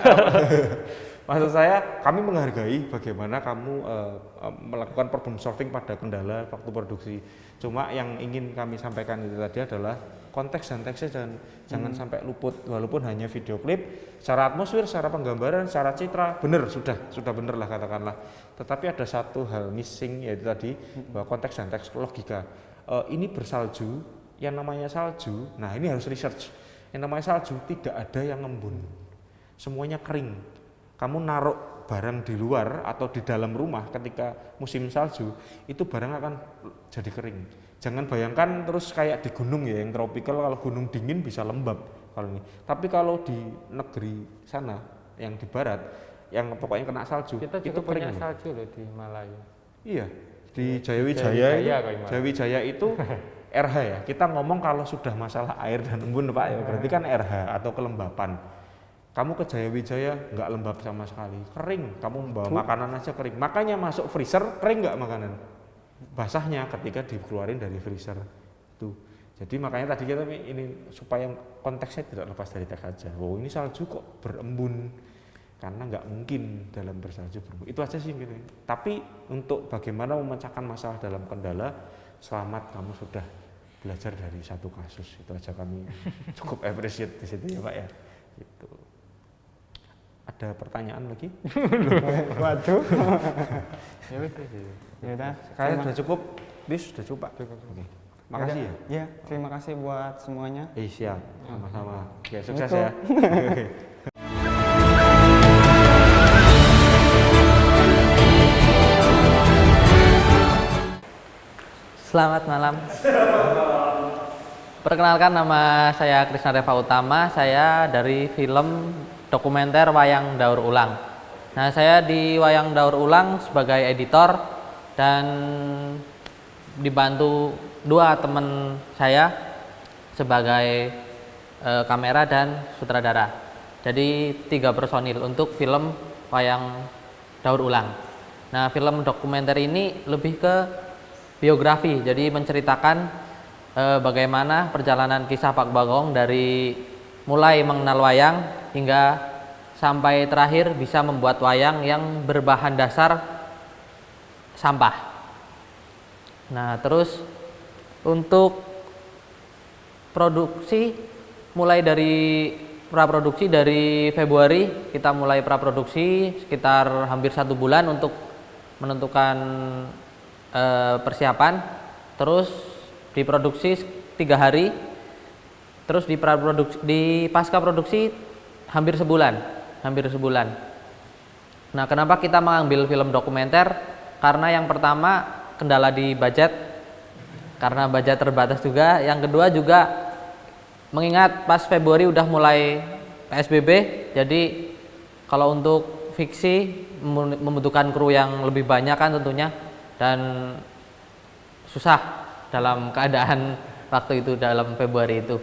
maksud saya kami menghargai bagaimana kamu melakukan problem solving pada kendala waktu produksi. Cuma yang ingin kami sampaikan itu tadi adalah konteks dan teksnya jangan sampai luput walaupun hanya video klip. Secara atmosfer, secara penggambaran, secara citra benar sudah benar lah katakanlah. Tetapi ada satu hal missing yaitu tadi bahwa konteks dan teks logika. Ini bersalju, yang namanya salju. Nah ini harus research. Yang namanya salju tidak ada yang ngembun, semuanya kering. Kamu naruh barang di luar atau di dalam rumah ketika musim salju itu barang akan jadi kering. Jangan bayangkan terus kayak di gunung ya yang tropical, kalau gunung dingin bisa lembab kalau ini. Tapi kalau di negeri sana yang di barat yang pokoknya kena salju kita itu juga kering. punya salju loh di Himalaya. Iya, di Jayawijaya itu RH ya. Kita ngomong kalau sudah masalah air dan embun Pak ya, berarti kan RH atau kelembapan. Kamu ke Jayawijaya nggak lembab sama sekali, kering. Kamu membawa makanan aja kering. Makanya masuk freezer kering nggak makanan, basahnya ketika dikeluarin dari freezer tuh. Jadi makanya tadi kita ini supaya konteksnya tidak lepas dari teks aja. Oh ini salju kok berembun, karena nggak mungkin dalam bersalju berembun. Itu aja sih gitu. Tapi untuk bagaimana memecahkan masalah dalam kendala, selamat kamu sudah belajar dari satu kasus. Itu aja kami cukup appreciate di situ ya Pak ya. Gitu. Ada pertanyaan lagi? Waduh. Ya udah. Kayaknya sudah cukup. Bis sudah cukup Pak. Oke. Makasih ya. Iya, terima kasih buat semuanya. Siap. Sama-sama. Ya, sukses ya. Selamat malam. Perkenalkan, nama saya Krisna Reva Utama. Saya dari film dokumenter Wayang Daur Ulang. Nah, saya di Wayang Daur Ulang sebagai editor dan dibantu dua teman saya sebagai kamera dan sutradara. Jadi 3 personil untuk film Wayang Daur Ulang. Nah, film dokumenter ini lebih ke biografi, jadi menceritakan bagaimana perjalanan kisah Pak Bagong dari mulai mengenal wayang hingga sampai terakhir bisa membuat wayang yang berbahan dasar sampah. Nah, terus untuk produksi mulai dari praproduksi dari Februari kita mulai praproduksi sekitar hampir 1 bulan untuk menentukan persiapan, terus diproduksi 3 hari, terus di pasca produksi hampir sebulan. Nah, kenapa kita mengambil film dokumenter? Karena yang pertama kendala di budget, karena budget terbatas juga. Yang kedua juga mengingat pas Februari udah mulai PSBB, jadi kalau untuk fiksi membutuhkan kru yang lebih banyak kan tentunya, dan susah dalam keadaan waktu itu dalam Februari itu.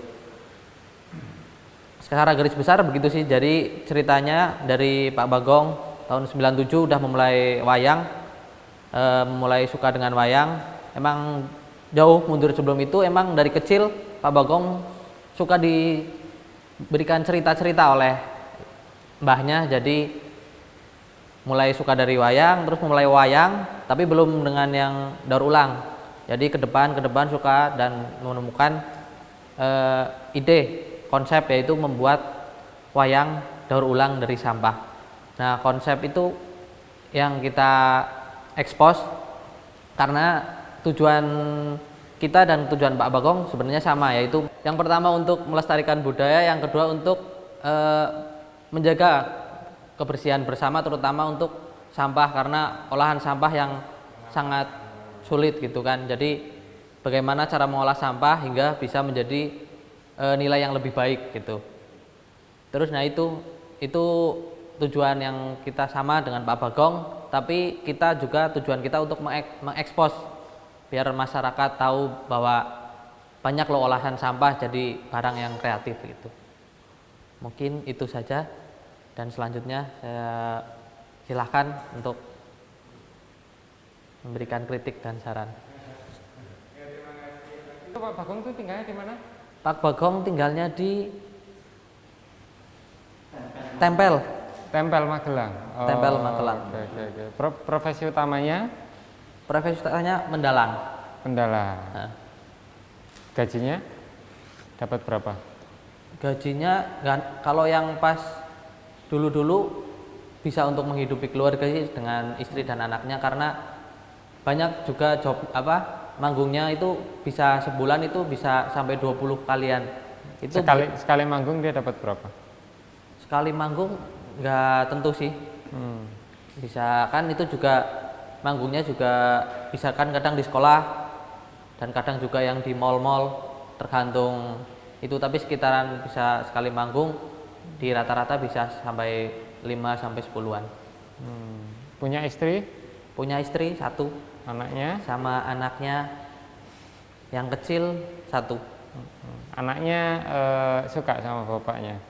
Secara garis besar begitu sih. Jadi ceritanya dari Pak Bagong tahun 97 udah memulai wayang mulai suka dengan wayang. Emang jauh mundur sebelum itu, emang dari kecil Pak Bagong suka diberikan cerita-cerita oleh mbahnya, jadi mulai suka dari wayang, terus mulai wayang, tapi belum dengan yang daur ulang. Jadi ke depan suka dan menemukan ide konsep, yaitu membuat wayang daur ulang dari sampah. Nah, konsep itu yang kita ekspos karena tujuan kita dan tujuan Pak Bagong sebenarnya sama, yaitu yang pertama untuk melestarikan budaya, yang kedua untuk menjaga kebersihan bersama, terutama untuk sampah, karena olahan sampah yang sangat sulit gitu kan. Jadi bagaimana cara mengolah sampah hingga bisa menjadi nilai yang lebih baik gitu. Terus nah itu tujuan yang kita sama dengan Pak Bagong, tapi kita juga tujuan kita untuk mengekspos biar masyarakat tahu bahwa banyak loh olahan sampah jadi barang yang kreatif gitu. Mungkin itu saja. Dan selanjutnya saya silahkan untuk memberikan kritik dan saran. Itu Pak Bagong tuh tinggalnya di mana? Pak Bagong tinggalnya di Tempel. Tempel Magelang. Oh, Tempel Magelang. Oke. Profesi utamanya? Profesi utamanya mendalang. Pendalang. Nah, Gajinya dapat berapa? gajinya kalau yang pas dulu bisa untuk menghidupi keluarga sih dengan istri dan anaknya, karena banyak juga job manggungnya itu bisa sebulan itu bisa sampai 20 kalian. Itu Sekali manggung dia dapat berapa? sekali manggung nggak tentu sih. Bisa kan, itu juga manggungnya juga bisa kan kadang di sekolah dan kadang juga yang di mall-mall, tergantung itu, tapi sekitaran bisa sekali manggung di rata-rata bisa sampai 5 sampai 10-an. Punya istri? Punya istri 1, Anaknya? sama anaknya yang kecil 1. Anaknya suka sama bapaknya?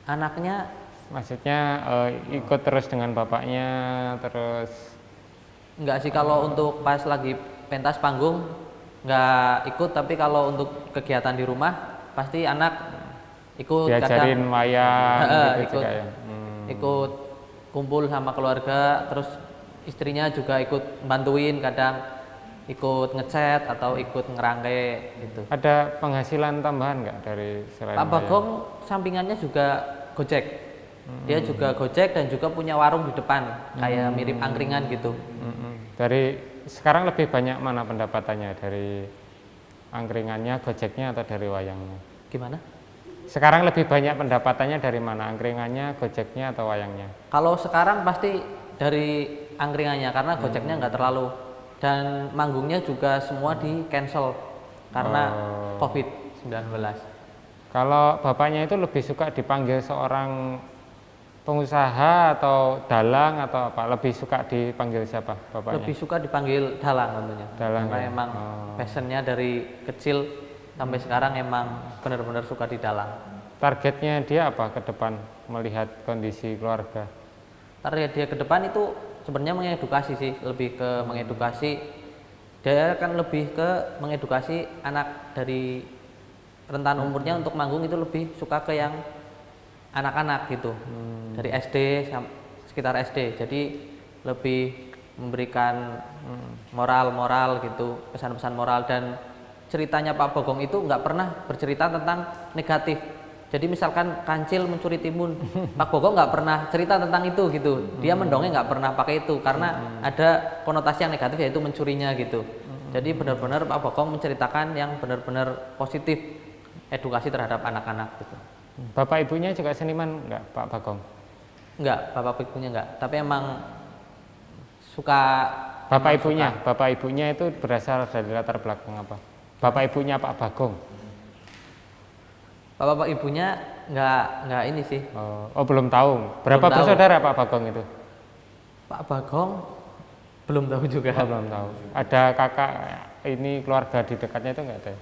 Anaknya Maksudnya ikut terus dengan bapaknya, terus enggak sih, kalau untuk pas lagi pentas panggung enggak ikut, tapi kalau untuk kegiatan di rumah pasti anak ikut, diajarin kadang wayang gitu ikut, juga ya? ikut kumpul sama keluarga, terus istrinya juga ikut bantuin, kadang ikut ngecat atau ikut ngerangkai gitu. Ada penghasilan tambahan nggak dari selain Pak Bagong sampingannya juga Gojek. Dia juga Gojek dan juga punya warung di depan, kayak mirip angkringan gitu. Dari sekarang lebih banyak mana pendapatannya, dari angkringannya, Gojeknya, atau dari wayangnya? Gimana? Sekarang lebih banyak pendapatannya dari mana, angkringannya, Gojeknya, atau wayangnya? Kalau sekarang pasti dari angkringannya, karena Gojeknya nggak terlalu, dan manggungnya juga semua di cancel karena COVID-19. Kalau bapaknya itu lebih suka dipanggil seorang pengusaha atau dalang atau apa? Lebih suka dipanggil siapa bapaknya? Lebih suka dipanggil dalang tentunya. Dalang, karena ya? emang passionnya dari kecil sampai sekarang emang benar-benar suka di dalang. Targetnya dia apa ke depan melihat kondisi keluarga? Target dia ke depan itu sebenarnya mengedukasi sih, lebih ke mengedukasi. Dia kan lebih ke mengedukasi anak dari rentan umurnya untuk manggung, itu lebih suka ke yang anak-anak gitu, dari SD sekitar SD. Jadi lebih memberikan moral gitu, pesan-pesan moral. Dan ceritanya Pak Bagong itu nggak pernah bercerita tentang negatif. Jadi misalkan kancil mencuri timun, Pak Bagong nggak pernah cerita tentang itu gitu. Dia mendongeng nggak pernah pakai itu karena ada konotasi yang negatif, yaitu mencurinya gitu. Jadi benar-benar Pak Bagong menceritakan yang benar-benar positif, edukasi terhadap anak-anak gitu. Bapak ibunya juga seniman nggak, Pak Bagong? Enggak, bapak ibunya enggak, tapi emang suka. Bapak ibunya itu berasal dari latar belakang apa? Bapak ibunya Pak Bagong? Bapak ibunya enggak ini sih. Oh, belum tahu. Berapa Belum tahu. bersaudara Pak Bagong itu? Pak Bagong belum tahu juga. Oh, belum tahu. Ada kakak ini keluarga di dekatnya itu nggak ada?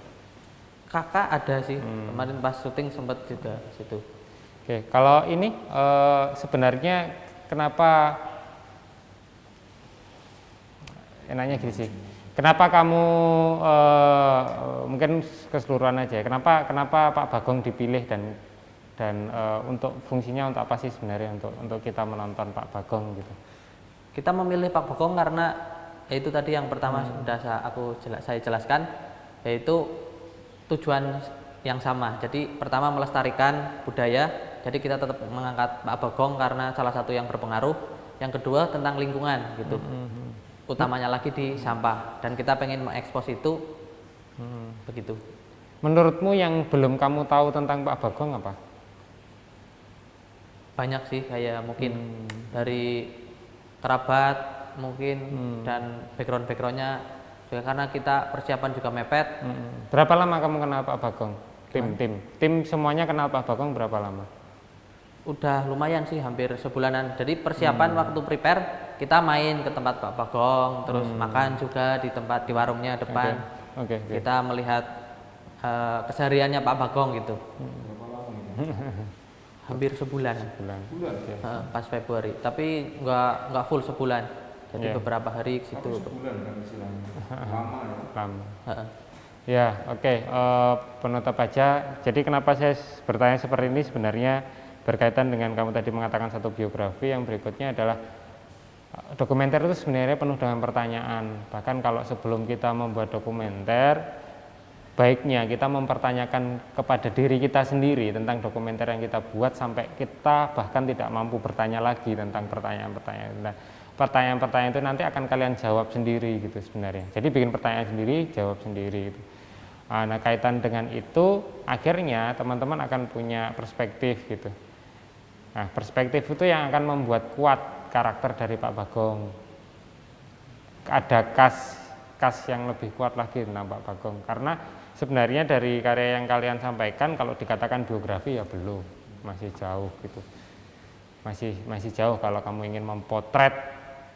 Kakak ada sih, kemarin pas syuting sempat juga situ. Oke, kalau ini sebenarnya kenapa enaknya gini sih. Kenapa kamu mungkin keseluruhan aja ya. Kenapa Pak Bagong dipilih dan untuk fungsinya untuk apa sih sebenarnya untuk kita menonton Pak Bagong gitu. Kita memilih Pak Bagong karena itu tadi yang pertama sudah saya jelaskan, yaitu tujuan yang sama. Jadi pertama melestarikan budaya, jadi kita tetap mengangkat Pak Bagong karena salah satu yang berpengaruh. Yang kedua tentang lingkungan gitu. Utamanya lagi di sampah, dan kita pengen mengekspos itu. Begitu. Menurutmu yang belum kamu tahu tentang Pak Bagong apa? Banyak sih, kayak mungkin dari kerabat mungkin, dan backgroundnya juga karena kita persiapan juga mepet. Berapa lama kamu kenal Pak Bagong? Tim semuanya kenal Pak Bagong berapa lama? Udah lumayan sih, hampir sebulanan. Jadi persiapan waktu prepare kita main ke tempat Pak Bagong, terus makan juga di tempat di warungnya depan. Oke. Kita melihat kesehariannya Pak Bagong gitu. Hampir sebulan. Pas Februari, tapi nggak full sebulan. Jadi beberapa hari ke situ. Lama. Ya, oke. Penutup aja. Jadi kenapa saya bertanya seperti ini sebenarnya berkaitan dengan kamu tadi mengatakan satu biografi, yang berikutnya adalah dokumenter itu sebenarnya penuh dengan pertanyaan. Bahkan kalau sebelum kita membuat dokumenter, baiknya kita mempertanyakan kepada diri kita sendiri tentang dokumenter yang kita buat sampai kita bahkan tidak mampu bertanya lagi tentang pertanyaan-pertanyaan. Nah, pertanyaan-pertanyaan itu nanti akan kalian jawab sendiri gitu sebenarnya. Jadi bikin pertanyaan sendiri, jawab sendiri gitu. Nah, kaitan dengan itu akhirnya teman-teman akan punya perspektif gitu. Nah, perspektif itu yang akan membuat kuat karakter dari Pak Bagong. Ada kas yang lebih kuat lagi tentang Pak Bagong, karena sebenarnya dari karya yang kalian sampaikan kalau dikatakan biografi ya belum, masih jauh gitu. Masih jauh kalau kamu ingin mempotret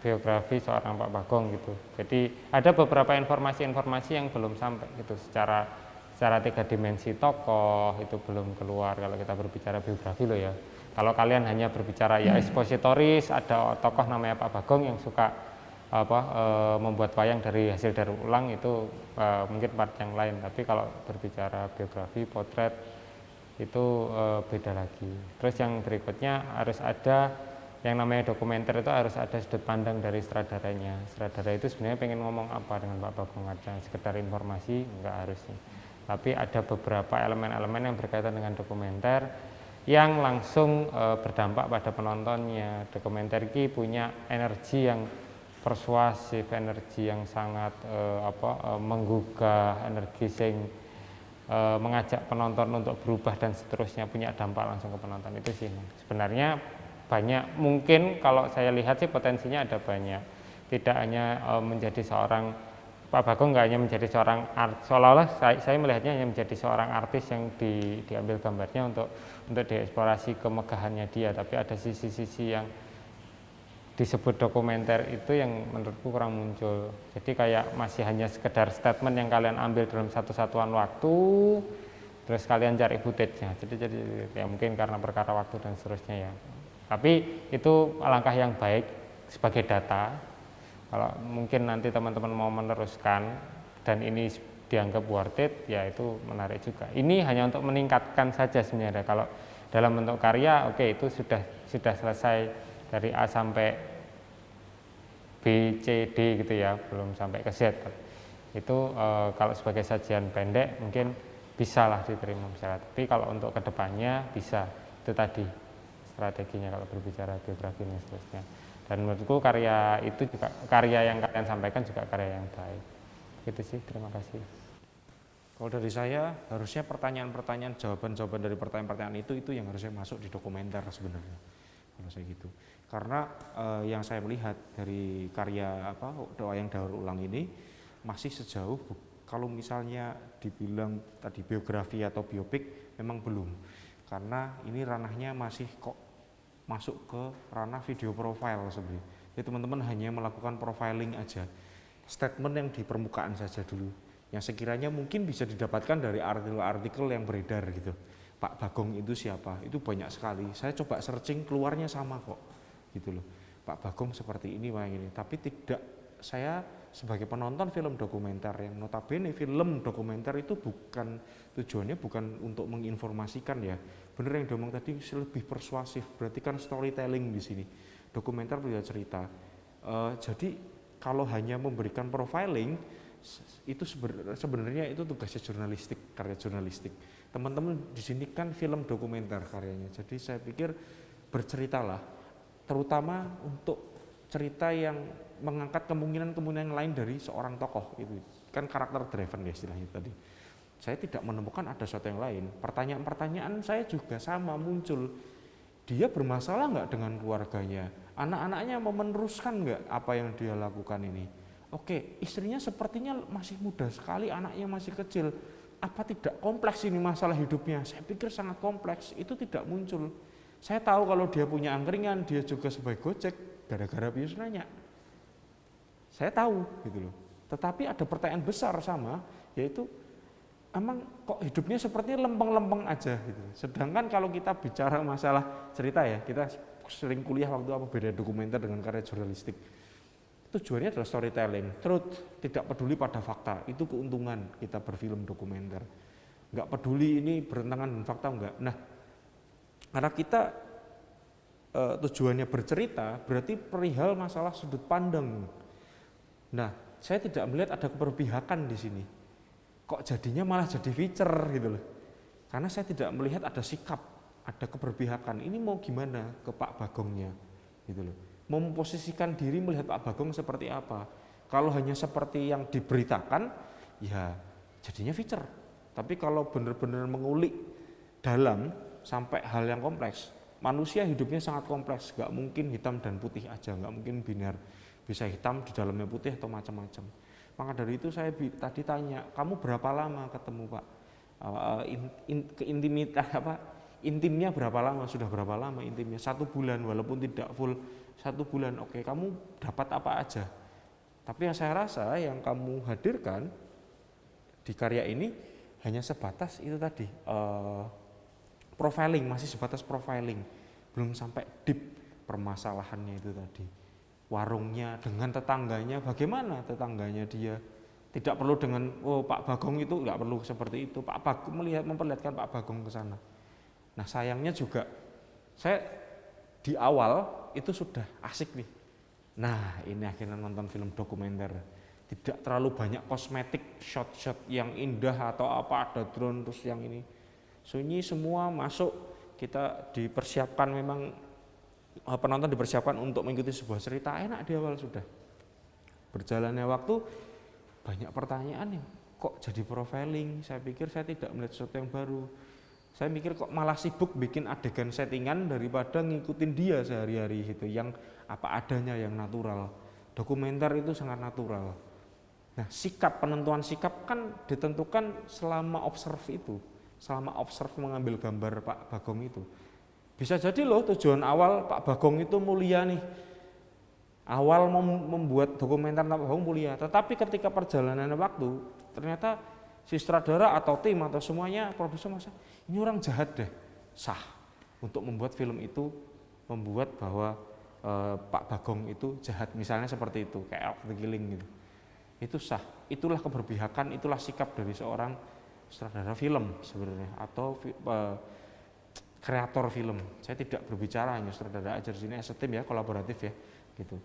biografi seorang Pak Bagong gitu. Jadi ada beberapa informasi-informasi yang belum sampai gitu, secara 3 dimensi tokoh itu belum keluar kalau kita berbicara biografi loh ya. Kalau kalian hanya berbicara ya ekspositoris, ada tokoh namanya Pak Bagong yang suka membuat wayang dari hasil daur ulang, itu mungkin part yang lain. Tapi kalau berbicara biografi, potret itu beda lagi. Terus yang berikutnya harus ada yang namanya dokumenter, itu harus ada sudut pandang dari sutradaranya. Sutradara itu sebenarnya pengen ngomong apa dengan Pak Bagong, ada sekedar informasi enggak harusnya. Tapi ada beberapa elemen-elemen yang berkaitan dengan dokumenter yang langsung berdampak pada penontonnya. Dokumenter ini punya energi yang persuasif, energi yang sangat menggugah, energi yang mengajak penonton untuk berubah dan seterusnya, punya dampak langsung ke penonton. Itu sih sebenarnya banyak, mungkin kalau saya lihat sih potensinya ada banyak. Tidak hanya menjadi seorang Pak Bagong, nggak hanya menjadi seorang seolah-olah saya melihatnya hanya menjadi seorang artis yang diambil gambarnya untuk dieksplorasi kemegahannya dia, tapi ada sisi-sisi yang disebut dokumenter itu yang menurutku kurang muncul. Jadi kayak masih hanya sekedar statement yang kalian ambil dalam satu satuan waktu, terus kalian cari footage-nya. Jadi ya mungkin karena perkara waktu dan seterusnya ya. Tapi itu langkah yang baik sebagai data. Kalau mungkin nanti teman-teman mau meneruskan dan ini dianggap worth it, ya itu menarik juga. Ini hanya untuk meningkatkan saja sebenarnya. Kalau dalam bentuk karya, oke, itu sudah selesai dari A sampai B, C, D gitu ya, belum sampai ke Z. Itu kalau sebagai sajian pendek mungkin bisa lah diterima misalnya. Tapi kalau untuk kedepannya bisa, itu tadi strateginya kalau berbicara biografi dan seterusnya. Dan menurutku karya itu juga, karya yang kalian sampaikan juga karya yang baik. Gitu sih, terima kasih. Kalau dari saya, harusnya pertanyaan-pertanyaan, jawaban-jawaban dari pertanyaan-pertanyaan itu yang harusnya masuk di dokumenter sebenarnya. Kalau saya gitu. Karena yang saya melihat dari karya wayang daur ulang ini masih sejauh, kalau misalnya dibilang tadi biografi atau biopik, memang belum. Karena ini ranahnya masih kok masuk ke ranah video profile sebenarnya. Jadi teman-teman hanya melakukan profiling aja, statement yang di permukaan saja dulu, yang sekiranya mungkin bisa didapatkan dari artikel-artikel yang beredar gitu. Pak Bagong itu siapa? Itu banyak sekali. Saya coba searching, keluarnya sama kok, gitu loh. Pak Bagong seperti ini, wayang ini. Tapi tidak, saya sebagai penonton film dokumenter yang notabene film dokumenter itu tujuannya bukan untuk menginformasikan ya. Bener yang diomong tadi, lebih persuasif, berarti kan storytelling di sini. Dokumenter punya cerita. Jadi kalau hanya memberikan profiling itu sebenarnya itu tugasnya jurnalistik, karya jurnalistik. Teman-teman di sini kan film dokumenter karyanya. Jadi saya pikir berceritalah, terutama untuk cerita yang mengangkat kemungkinan-kemungkinan lain dari seorang tokoh, itu kan karakter driven ya istilahnya tadi. Saya tidak menemukan ada sesuatu yang lain. Pertanyaan-pertanyaan saya juga sama muncul. Dia bermasalah nggak dengan keluarganya? Anak-anaknya mau meneruskan nggak apa yang dia lakukan ini? Oke, istrinya sepertinya masih muda sekali, anaknya masih kecil. Apa tidak kompleks ini masalah hidupnya? Saya pikir sangat kompleks. Itu tidak muncul. Saya tahu kalau dia punya angkringan, dia juga sebagai Gojek, gara-gara Pius nanya. Saya tahu gitu loh. Tetapi ada pertanyaan besar sama, yaitu emang kok hidupnya sepertinya lempeng-lempeng aja gitu. Sedangkan kalau kita bicara masalah cerita ya, kita sering kuliah waktu apa beda dokumenter dengan karya jurnalistik. Tujuannya adalah storytelling, truth, tidak peduli pada fakta. Itu keuntungan kita berfilm dokumenter. Enggak peduli ini bertentangan dengan fakta enggak. Nah, karena kita tujuannya bercerita, berarti perihal masalah sudut pandang. Nah, saya tidak melihat ada keberpihakan di sini. Kok jadinya malah jadi feature gitu loh. Karena saya tidak melihat ada sikap, ada keberpihakan. Ini mau gimana ke Pak Bagongnya gitu loh. Mau memposisikan diri melihat Pak Bagong seperti apa. Kalau hanya seperti yang diberitakan, ya jadinya feature. Tapi kalau benar-benar mengulik dalam sampai hal yang kompleks, manusia hidupnya sangat kompleks, nggak mungkin hitam dan putih aja, nggak mungkin biner, bisa hitam di dalamnya putih atau macam-macam. Maka dari itu saya tadi tanya, kamu berapa lama ketemu Pak? Intimnya berapa lama? Sudah berapa lama intimnya? 1 bulan, walaupun tidak full 1 bulan. Oke, kamu dapat apa aja? Tapi yang saya rasa yang kamu hadirkan di karya ini hanya sebatas itu tadi, profiling, masih sebatas profiling, belum sampai deep permasalahannya itu tadi. Warungnya dengan tetangganya, bagaimana tetangganya dia, tidak perlu dengan Pak Bagong itu, nggak perlu seperti itu. Pak Bagong memperlihatkan Pak Bagong ke sana. Nah sayangnya juga saya di awal itu sudah asik nih. Nah ini akhirnya nonton film dokumenter, tidak terlalu banyak kosmetik, shot-shot yang indah atau apa, ada drone terus yang ini sunyi semua masuk. Kita dipersiapkan, memang penonton dipersiapkan untuk mengikuti sebuah cerita, enak di awal sudah. Berjalannya waktu banyak pertanyaan yang kok jadi profiling. Saya pikir saya tidak melihat sesuatu yang baru. Saya mikir kok malah sibuk bikin adegan settingan daripada ngikutin dia sehari-hari gitu, yang apa adanya, yang natural. Dokumenter itu sangat natural. Nah, sikap, penentuan sikap kan ditentukan selama observe itu, selama observe mengambil gambar Pak Bagong itu. Bisa jadi loh tujuan awal Pak Bagong itu mulia nih. Awal membuat dokumenter Pak Bagong mulia, tetapi ketika perjalanan waktu ternyata si sutradara atau tim atau semuanya produser masa ini orang jahat deh, sah untuk membuat film itu, membuat bahwa Pak Bagong itu jahat misalnya seperti itu, kayak Of the Killing gitu. Itu sah, itulah keberpihakan, itulah sikap dari seorang sutradara film sebenarnya atau kreator film. Saya tidak berbicara hanya sutradara aja di sini, as a team ya, kolaboratif ya gitu.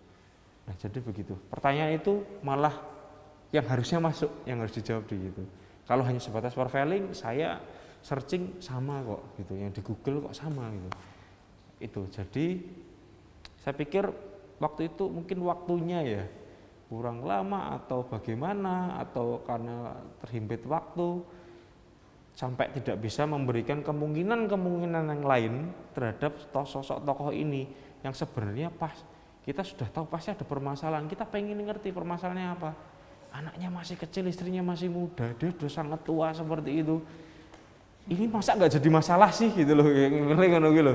Nah jadi begitu. Pertanyaan itu malah yang harusnya masuk, yang harus dijawab di gitu. Kalau hanya sebatas profiling, saya searching sama kok gitu, yang di Google kok sama gitu. Itu jadi saya pikir waktu itu mungkin waktunya ya kurang lama atau bagaimana, atau karena terhimpit waktu sampai tidak bisa memberikan kemungkinan yang lain terhadap sosok tokoh ini yang sebenarnya pas kita sudah tahu pasti ada permasalahan, kita pengen ngerti permasalahannya apa. Anaknya masih kecil, istrinya masih muda, dia sudah sangat tua seperti itu. Ini masa nggak jadi masalah sih gitu loh, yang gitu.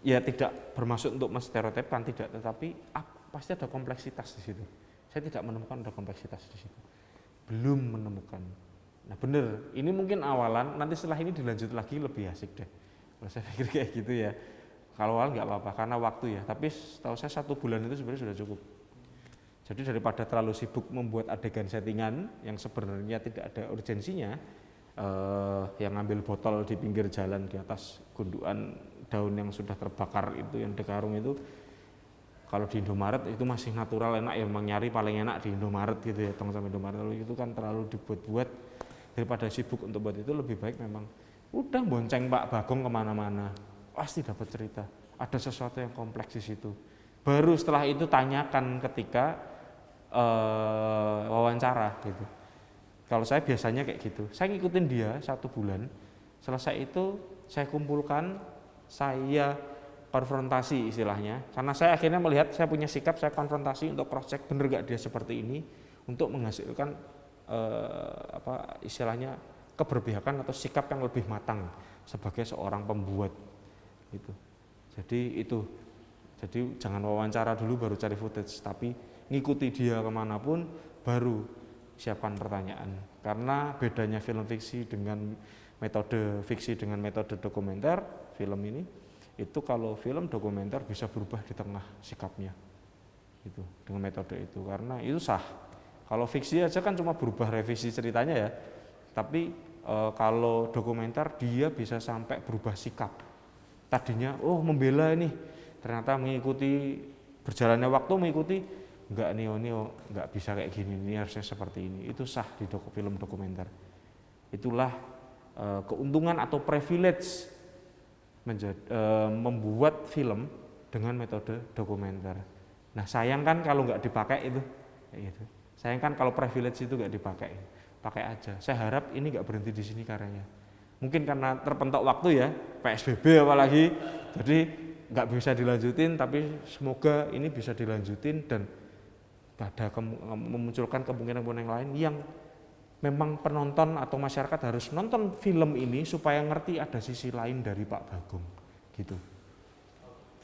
Ya tidak bermaksud untuk menstereotipkan, tidak, tetapi pasti ada kompleksitas di situ. Saya tidak menemukan ada kompleksitas di situ, belum menemukan. Nah bener, ini mungkin awalan, nanti setelah ini dilanjut lagi lebih asik deh. Kalau saya pikir kayak gitu ya. Kalau awal nggak apa-apa karena waktu ya, tapi setahu saya 1 bulan itu sebenarnya sudah cukup. Jadi daripada terlalu sibuk membuat adegan settingan yang sebenarnya tidak ada urgensinya, yang ngambil botol di pinggir jalan di atas gundukan daun yang sudah terbakar itu yang dikarung itu, kalau di Indomaret itu masih natural enak ya, memang nyari paling enak di Indomaret gitu ya, tong sama Indomaret. Lalu itu kan terlalu dibuat-buat, daripada sibuk untuk buat itu lebih baik memang udah bonceng Pak Bagong kemana-mana, pasti dapat cerita, ada sesuatu yang kompleks di situ. Baru setelah itu tanyakan ketika wawancara gitu. Kalau saya biasanya kayak gitu, saya ngikutin dia 1 bulan, selesai itu saya kumpulkan, saya konfrontasi istilahnya, karena saya akhirnya melihat saya punya sikap, saya konfrontasi untuk cross check bener gak dia seperti ini, untuk menghasilkan istilahnya keberpihakan atau sikap yang lebih matang sebagai seorang pembuat gitu. Jadi jangan wawancara dulu baru cari footage, tapi ngikuti dia kemanapun baru siapkan pertanyaan. Karena bedanya film fiksi dengan metode fiksi dengan metode dokumenter film ini, itu kalau film dokumenter bisa berubah di tengah sikapnya gitu, dengan metode itu, karena itu sah. Kalau fiksi aja kan cuma berubah revisi ceritanya ya, tapi kalau dokumenter dia bisa sampai berubah sikap. Tadinya membela ini, ternyata mengikuti berjalannya waktu mengikuti enggak nih, enggak bisa kayak gini, ini harusnya seperti ini. Itu sah di film dokumenter. Itulah keuntungan atau privilege membuat film dengan metode dokumenter. Nah, sayang kan kalau nggak dipakai itu, kayak gitu. Sayang kan kalau privilege itu nggak dipakai, pakai aja. Saya harap ini nggak berhenti di sini karyanya. Mungkin karena terpentok waktu ya, PSBB apalagi, jadi nggak bisa dilanjutin. Tapi semoga ini bisa dilanjutin dan ada memunculkan kemungkinan-kemungkinan yang lain yang memang penonton atau masyarakat harus nonton film ini supaya ngerti ada sisi lain dari Pak Bagong gitu.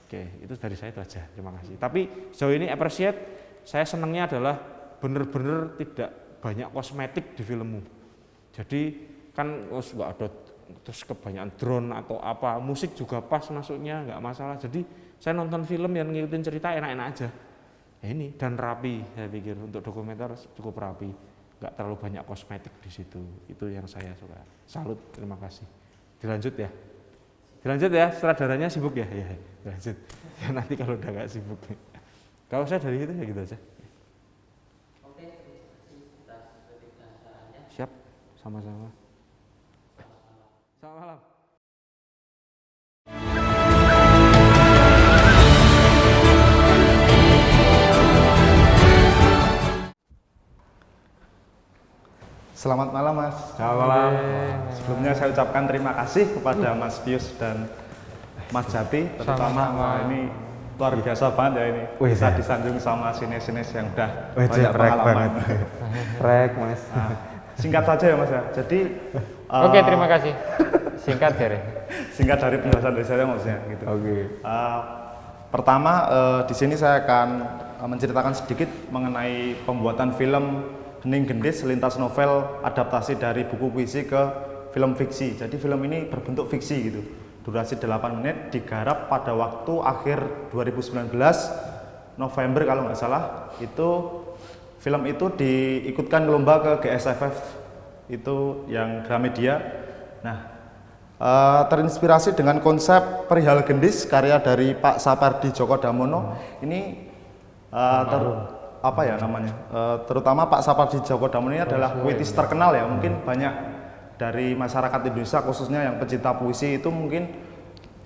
Oke, itu dari saya itu aja, terima kasih. Tapi sejauh ini appreciate, saya senangnya adalah bener-bener tidak banyak kosmetik di filmmu. Jadi kan nggak ada terus kebanyakan drone atau apa, musik juga pas masuknya nggak masalah. Jadi saya nonton film yang ngikutin cerita enak-enak aja. Ya ini dan rapi, saya pikir untuk dokumenter cukup rapi, nggak terlalu banyak kosmetik di situ. Itu yang saya suka. Salut, terima kasih. Dilanjut ya, sutradaranya sibuk ya, lanjut. Ya nanti kalau udah nggak sibuk. Kalau saya dari itu ya gitu aja. Oke, atas sarannya. Siap, sama-sama. Selamat malam. Selamat malam Mas. Selamat malam. Sebelumnya saya ucapkan terima kasih kepada Mas Pius dan Mas Jati, terutama ini luar biasa banget ya ini. Bisa disanjung sama sinis-sinis yang udah banyak pengalaman. Rek Mas. Nah, singkat saja ya Mas ya. Jadi Oke, terima kasih. Singkat ya. Singkat dari penjelasan dari saya maksudnya gitu. Pertama di sini saya akan menceritakan sedikit mengenai pembuatan film Hening Gendis selintas novel adaptasi dari buku puisi ke film fiksi. Jadi film ini berbentuk fiksi gitu. Durasi 8 menit, digarap pada waktu akhir 2019 November kalau nggak salah. Itu film itu diikutkan lomba ke GSFF itu yang Gramedia. Nah, terinspirasi dengan konsep Perihal Gendis karya dari Pak Sapardi Djoko Damono. Ini apa ya namanya, terutama Pak Sapardi Djoko Damono ini adalah puitis terkenal ya, mungkin banyak dari masyarakat Indonesia khususnya yang pecinta puisi itu mungkin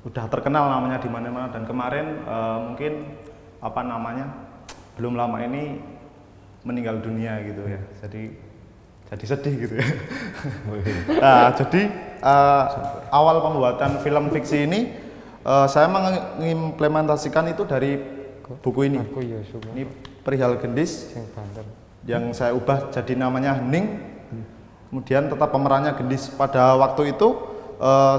udah terkenal namanya di mana-mana. Dan kemarin mungkin apa namanya belum lama ini meninggal dunia gitu ya, jadi sedih gitu ya. Nah, jadi awal pembuatan film fiksi ini saya mengimplementasikan itu dari buku ini. Ini Perihal Gendis yang saya ubah jadi namanya Hening, kemudian tetap pemerannya Gendis. Pada waktu itu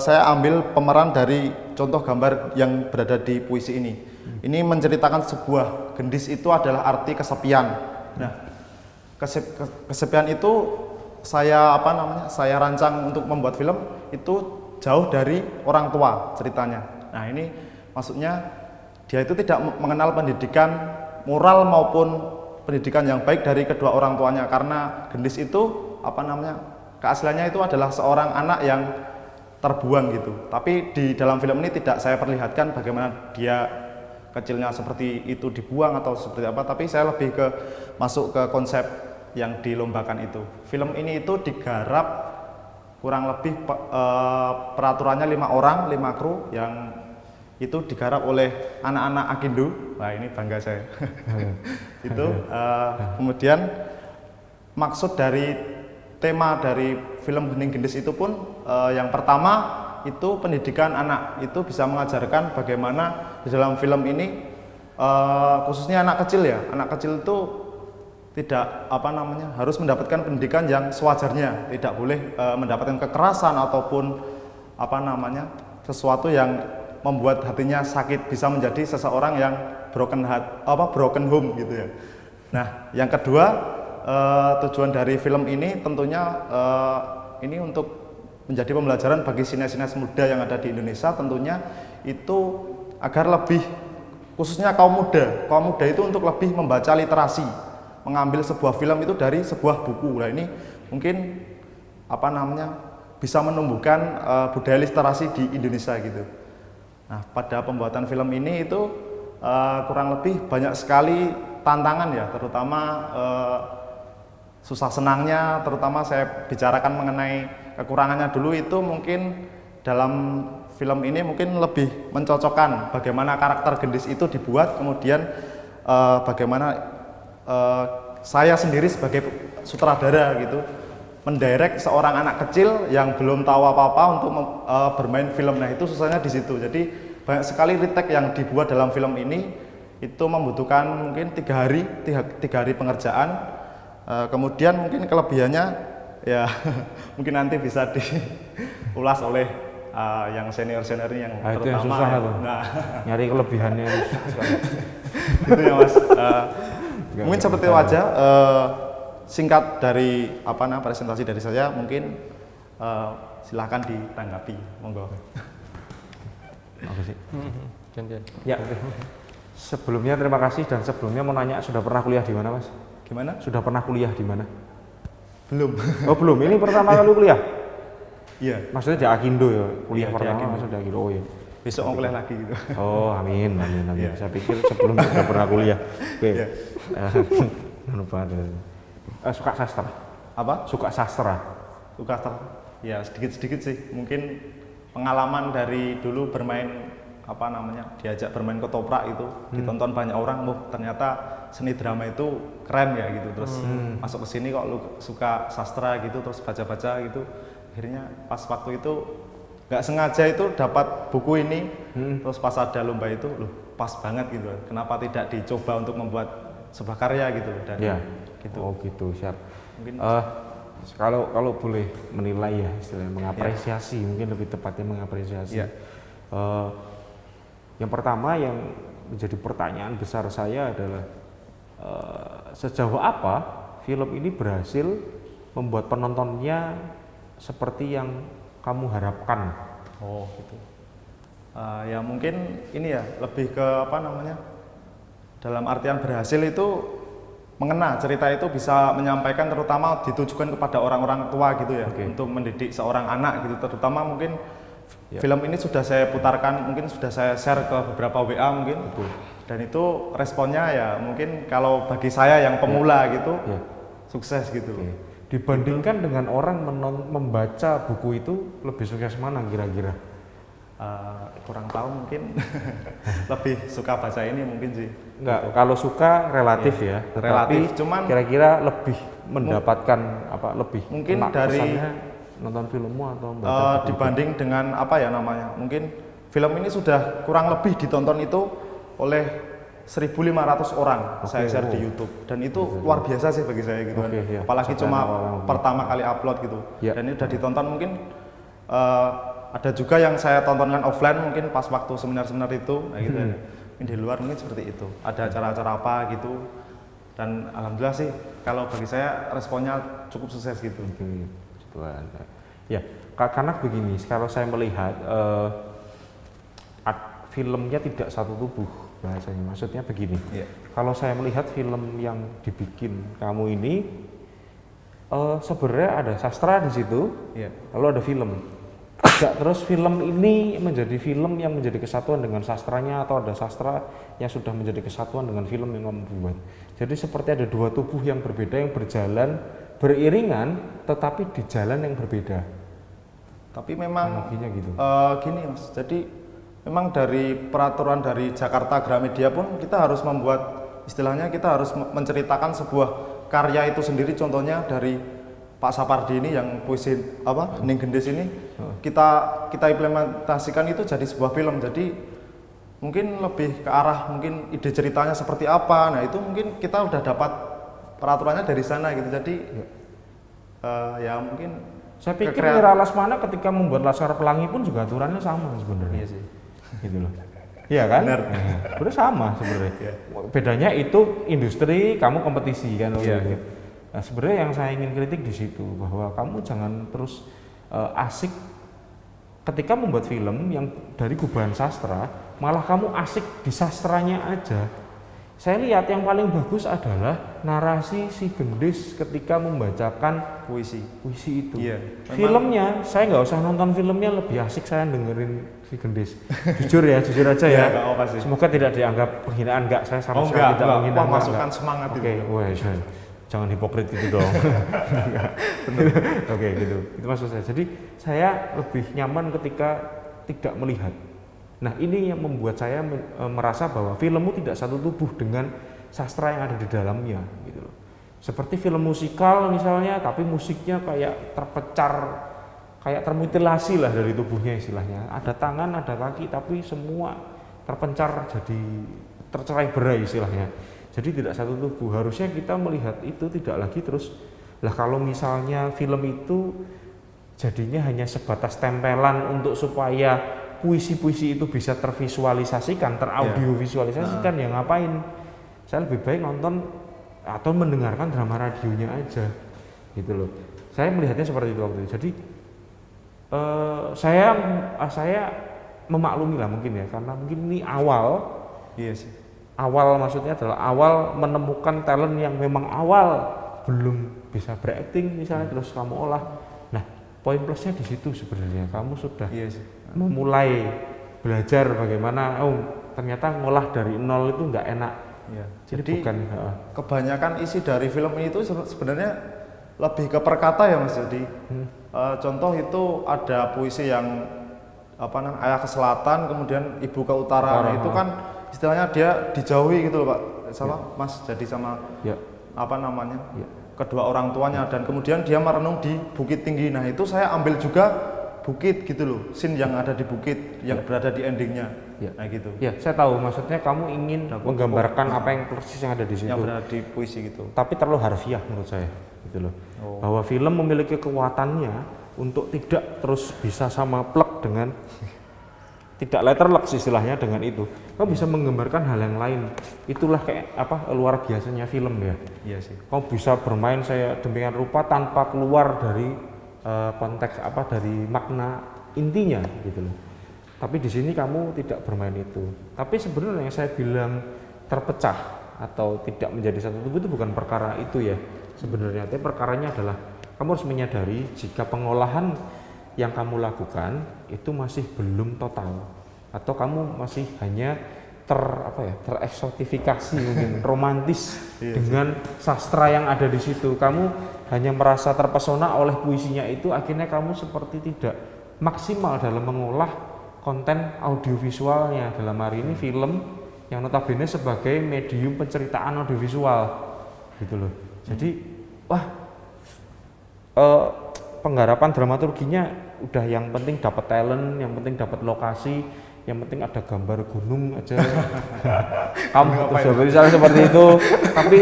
saya ambil pemeran dari contoh gambar yang berada di puisi ini. Ini menceritakan sebuah gendis itu adalah arti kesepian. Nah, kesepian itu saya saya rancang untuk membuat film itu jauh dari orang tua ceritanya. Nah, ini maksudnya dia itu tidak mengenal pendidikan moral maupun pendidikan yang baik dari kedua orang tuanya, karena Gendis itu apa namanya, keasliannya itu adalah seorang anak yang terbuang gitu. Tapi di dalam film ini tidak saya perlihatkan bagaimana dia kecilnya seperti itu dibuang atau seperti apa, tapi saya lebih ke masuk ke konsep yang dilombakan itu. Film ini itu digarap kurang lebih peraturannya 5 orang, 5 kru yang itu digarap oleh anak-anak Akindo. Wah, ini bangga saya. Itu kemudian maksud dari tema dari film Bening Gendis itu pun yang pertama itu pendidikan anak, itu bisa mengajarkan bagaimana di dalam film ini khususnya anak kecil ya, anak kecil itu tidak apa namanya, harus mendapatkan pendidikan yang sewajarnya, tidak boleh mendapatkan kekerasan ataupun apa namanya, sesuatu yang membuat hatinya sakit, bisa menjadi seseorang yang broken home gitu ya. Nah, yang kedua tujuan dari film ini tentunya ini untuk menjadi pembelajaran bagi sinias-sinias muda yang ada di Indonesia, tentunya itu agar lebih, khususnya kaum muda itu untuk lebih membaca literasi, mengambil sebuah film itu dari sebuah buku. Nah, ini mungkin apa namanya, bisa menumbuhkan budaya literasi di Indonesia gitu. Nah, pada pembuatan film ini itu kurang lebih banyak sekali tantangan ya, terutama susah senangnya, terutama saya bicarakan mengenai kekurangannya dulu. Itu mungkin dalam film ini mungkin lebih mencocokkan bagaimana karakter Gendis itu dibuat, kemudian bagaimana saya sendiri sebagai sutradara gitu mendirect seorang anak kecil yang belum tahu apa-apa untuk bermain film. Nah, itu susahnya di situ. Jadi banyak sekali retake yang dibuat dalam film ini, itu membutuhkan mungkin 3 hari pengerjaan. Kemudian mungkin kelebihannya ya mungkin nanti bisa diulas oleh yang senior ini yang itu terutama yang susah ya. tuh. Nah, Nyari kelebihannya gitu ya Mas. Mungkin seperti itu aja singkat dari apa namanya, presentasi dari saya, mungkin silahkan ditanggapi, monggo. Apa sih? Gantian. Ya. Sebelumnya terima kasih, dan sebelumnya mau nanya, sudah pernah kuliah di mana, Mas? Gimana? Sudah pernah kuliah di mana? Belum. Oh, belum. Ini pertama kali kuliah? Iya. Maksudnya di Akindo ya, kuliah Iya, di pertama Akindo. maksudnya di Akindo. Oh ya. Besok mau kuliah lagi gitu. Oh, amin. Iya. Saya pikir sebelumnya sudah pernah kuliah. Oke. Iya. Lupa. Suka sastra. Apa? Suka sastra. Suka ya sedikit-sedikit sih. Mungkin pengalaman dari dulu bermain apa namanya, diajak bermain ketoprak itu, ditonton banyak orang, ternyata seni drama itu keren ya gitu. Terus masuk ke sini kok lu suka sastra gitu, terus baca-baca gitu. Akhirnya pas waktu itu nggak sengaja itu dapat buku ini, terus pas ada lomba itu, loh pas banget gitu. Kenapa tidak dicoba untuk membuat sebuah karya gitu, dan gitu. Oh gitu, siap. Mungkin kalau boleh menilai ya, istilahnya mengapresiasi, mungkin lebih tepatnya mengapresiasi. Iya. Yang pertama yang menjadi pertanyaan besar saya adalah sejauh apa film ini berhasil membuat penontonnya seperti yang kamu harapkan? Oh gitu. Ya mungkin ini ya lebih ke apa namanya, dalam artian berhasil itu mengena, cerita itu bisa menyampaikan, terutama ditujukan kepada orang-orang tua gitu ya, untuk mendidik seorang anak gitu. Terutama mungkin film ini sudah saya putarkan, mungkin sudah saya share ke beberapa WA mungkin. Dan itu responnya ya mungkin kalau bagi saya yang pemula gitu sukses gitu. Dibandingkan dengan orang membaca buku itu, lebih sukses mana kira-kira? Kurang tahu, mungkin lebih suka baca ini mungkin sih. Enggak, kalau suka relatif ya. Relatif, Tetapi cuman kira-kira lebih mendapatkan apa, lebih mungkin kena dari kesannya nonton filmmu atau baca buku dibanding dengan apa ya namanya, mungkin film ini sudah kurang lebih ditonton itu oleh 1.500 orang. Saya share di YouTube, dan itu luar biasa sih bagi saya gitu kan. Apalagi cuma pertama kali upload gitu. Dan ini udah ditonton, mungkin ada juga yang saya tontonkan offline mungkin pas waktu seminar-seminar itu, nah gitu. Ini di luar mungkin seperti itu. Ada acara-acara apa gitu. Dan alhamdulillah sih kalau bagi saya responnya cukup sukses gitu. Ya, karena begini, kalau saya melihat filmnya tidak satu tubuh. bahasanya. Maksudnya begini, Iya. kalau saya melihat film yang dibikin kamu ini, sebenarnya ada sastra di situ, Iya. lalu ada film. Tidak terus film ini menjadi film yang menjadi kesatuan dengan sastranya, atau ada sastra yang sudah menjadi kesatuan dengan film yang kamu buat. Jadi seperti ada dua tubuh yang berbeda yang berjalan beriringan, tetapi di jalan yang berbeda. Tapi memang Analoginya gitu. gini Mas, jadi memang dari peraturan dari Jakarta Gramedia pun kita harus membuat, istilahnya kita harus menceritakan sebuah karya itu sendiri. Contohnya dari Pak Sapardi ini yang puisi Hening Gendis ini, kita implementasikan itu jadi sebuah film. Jadi mungkin lebih ke arah mungkin ide ceritanya seperti apa. Nah itu mungkin kita udah dapat peraturannya dari sana gitu. Jadi ya mungkin Saya pikir kekreat- Mira Lesmana ketika membuat Laskar Pelangi pun juga aturannya sama sebenarnya. Iya sih. Gitu loh. Iya kan? Benar. Sebenarnya sama sebenarnya. Bedanya itu industri, kamu kompetisi kan. Iya. Gitu. Nah, sebenarnya yang saya ingin kritik di situ bahwa kamu jangan terus asik ketika membuat film yang dari gubahan sastra, malah kamu asik di sastranya aja. Saya lihat yang paling bagus adalah narasi si Gendis ketika membacakan puisi. puisi itu. Iya, Filmnya saya nggak usah nonton filmnya, lebih asik saya dengerin si Gendis. Jujur ya, jujur aja ya. Iya, nggak apa-apa sih. Semoga tidak dianggap penghinaan, nggak, saya sama Oh, sekali nggak, tidak nggak. menghina. Wah, nggak, masukan nggak. semangat Oke, itu. wes, jangan hipokrit itu dong. Oke, gitu. Itu maksud saya. Jadi saya lebih nyaman ketika tidak melihat. Nah, ini yang membuat saya merasa bahwa filmmu tidak satu tubuh dengan sastra yang ada di dalamnya, gitu loh. Seperti film musikal misalnya, tapi musiknya kayak terpecar, kayak termutilasi lah dari tubuhnya istilahnya. Ada tangan, ada kaki, tapi semua terpencar jadi tercerai-berai istilahnya. Jadi tidak satu tubuh. Harusnya kita melihat itu tidak lagi terus. Lah kalau misalnya film itu jadinya hanya sebatas tempelan untuk supaya puisi-puisi itu bisa tervisualisasikan, teraudiovisualisasikan, ya ngapain? Saya lebih baik nonton atau mendengarkan drama radionya aja, gitu loh. Saya melihatnya seperti itu waktu itu. Jadi saya memaklumi lah mungkin ya, karena mungkin ini awal. Iya sih. Awal maksudnya adalah awal menemukan talent yang memang awal belum bisa berakting misalnya, terus kamu olah. Nah, poin plusnya di situ sebenarnya. Kamu sudah Iya sih. memulai belajar bagaimana ternyata ngolah dari nol itu nggak enak. Iya. Jadi bukan kebanyakan isi dari film ini itu sebenarnya lebih ke perkata ya Mas. Jadi contoh itu ada puisi yang ayah ke selatan, kemudian ibu ke utara. Nah, itu kan istilahnya dia dijauhi gitu loh Pak. Mas, jadi sama kedua orang tuanya, dan kemudian dia merenung di Bukit Tinggi. Nah, itu saya ambil juga bukit gitu loh, scene yang ada di bukit yang berada di endingnya. Nah gitu. Ya, saya tahu maksudnya kamu ingin menggambarkan apa yang persis yang ada di situ. Yang berada di puisi gitu. Tapi terlalu harfiah menurut saya, gitu loh. Bahwa film memiliki kekuatannya untuk tidak terus bisa sama plek dengan tidak letterlock istilahnya dengan itu. Kamu bisa menggambarkan hal yang lain. Itulah kayak luar biasanya film ya. Iya sih. Kamu bisa bermain saya demikian rupa tanpa keluar dari konteks dari makna intinya gitu loh. Tapi di sini kamu tidak bermain itu. Tapi sebenarnya yang saya bilang terpecah atau tidak menjadi satu tubuh itu bukan perkara itu ya sebenarnya. Tapi perkaranya adalah kamu harus menyadari jika pengolahan yang kamu lakukan itu masih belum total, atau kamu masih hanya tereksotifikasi mungkin romantis dengan sastra yang ada di situ. Kamu hanya merasa terpesona oleh puisinya itu, akhirnya kamu seperti tidak maksimal dalam mengolah konten audiovisualnya. Dalam hari ini film yang notabene sebagai medium penceritaan audiovisual gitu loh. Jadi penggarapan dramaturginya udah yang penting dapat talent, yang penting dapat lokasi, yang penting ada gambar gunung aja. Kamu misalnya seperti itu, tapi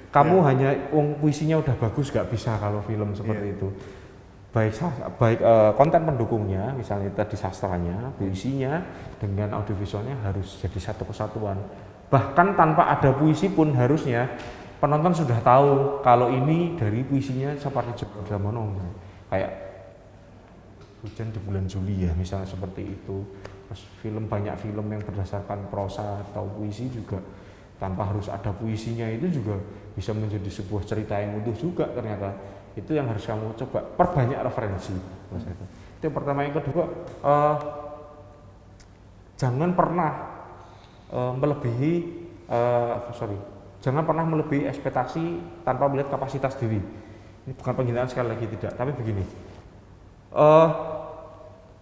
kamu hanya puisinya udah bagus, gak bisa kalau film seperti itu. Baik konten pendukungnya, misalnya tadi sastranya, puisinya dengan audiovisualnya harus jadi satu kesatuan. Bahkan tanpa ada puisi pun harusnya penonton sudah tahu kalau ini dari puisinya Sapardi Djoko Damono, kayak Hujan di Bulan Juli ya misalnya seperti itu. Terus banyak film yang berdasarkan prosa atau puisi juga tanpa harus ada puisinya itu juga bisa menjadi sebuah cerita yang utuh juga ternyata. Itu yang harus kamu coba perbanyak referensi. Itu yang pertama. Yang kedua, jangan pernah jangan pernah melebihi ekspektasi tanpa melihat kapasitas diri. Ini bukan penghinaan sekali lagi, tidak, tapi begini,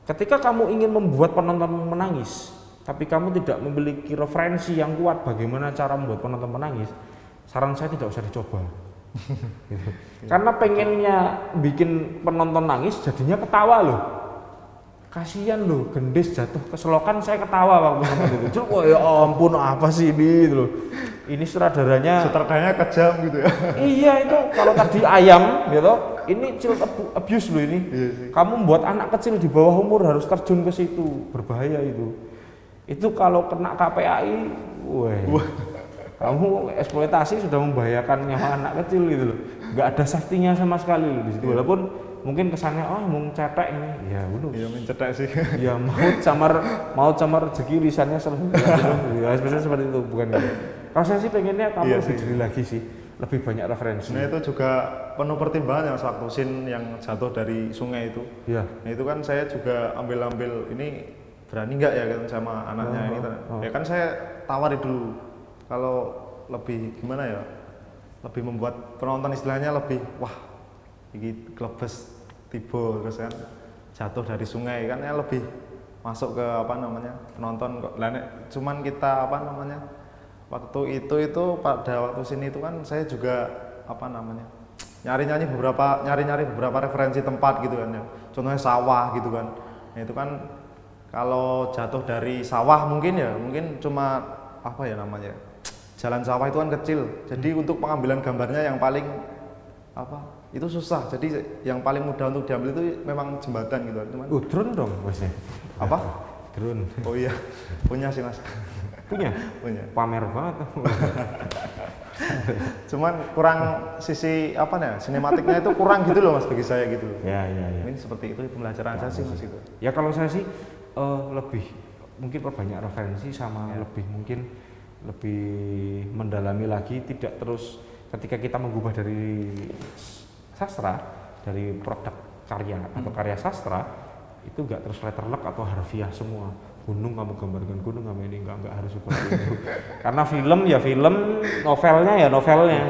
ketika kamu ingin membuat penonton menangis tapi kamu tidak memiliki referensi yang kuat bagaimana cara membuat penonton menangis, saran saya tidak usah dicoba. Gitu. Karena pengennya bikin penonton nangis jadinya ketawa loh. Kasihan loh, gendis jatuh ke selokan saya ketawa waktu nonton itu. Wah ya ampun, apa sih ini gitu loh. Ini sutradaranya kejam gitu ya. Iya, itu kalau tadi ayam gitu, ini child abuse loh ini. Iya sih. Kamu membuat anak kecil di bawah umur harus terjun ke situ, berbahaya itu. Itu kalau kena KPAI, wah. Kamu eksploitasi sudah membahayakan nyawa anak kecil gitu loh. Nggak ada safety-nya sama sekali loh di situ. Walaupun mungkin kesannya mau cetek ini, ya udah. Iya mencetek sih. Ya maut sama rezeki lisannya selalu. Ya sebenarnya seperti itu, bukan gitu. Kalau saya sih pengennya kamu Iya lebih jeli lagi sih, lebih banyak referensi. Nah itu juga penuh pertimbangan ya waktu scene yang jatuh dari sungai itu. Iya. Nah itu kan saya juga ambil ini berani nggak ya kan sama anaknya ini. Ya kan saya tawari dulu. Kalau lebih gimana ya, lebih membuat penonton istilahnya lebih wah ini klebes tiba terus kan jatuh dari sungai kan ya lebih masuk ke penonton kok. Cuman kita waktu itu pada waktu sini itu kan saya juga nyari beberapa referensi tempat gitu kan ya. Contohnya sawah gitu kan. Nah itu kan kalau jatuh dari sawah mungkin cuma jalan sawah itu kan kecil, jadi untuk pengambilan gambarnya yang paling itu susah. Jadi yang paling mudah untuk diambil itu memang jembatan gitu. Drone dong bosnya. Apa? Drone. Oh iya, punya sih mas. Punya? Pamer banget. Cuman kurang sisi sinematiknya itu kurang gitu loh mas bagi saya gitu. Ya. Ini seperti itu pembelajaran saya sih mas gitu. Ya kalau saya sih lebih mungkin perbanyak referensi sama lebih mendalami lagi, tidak terus ketika kita mengubah dari sastra, dari produk karya atau karya sastra itu enggak terus letterlock atau harfiah semua. Gunung kamu gambarkan gunung, kamu ini enggak harus seperti itu. Karena film, novelnya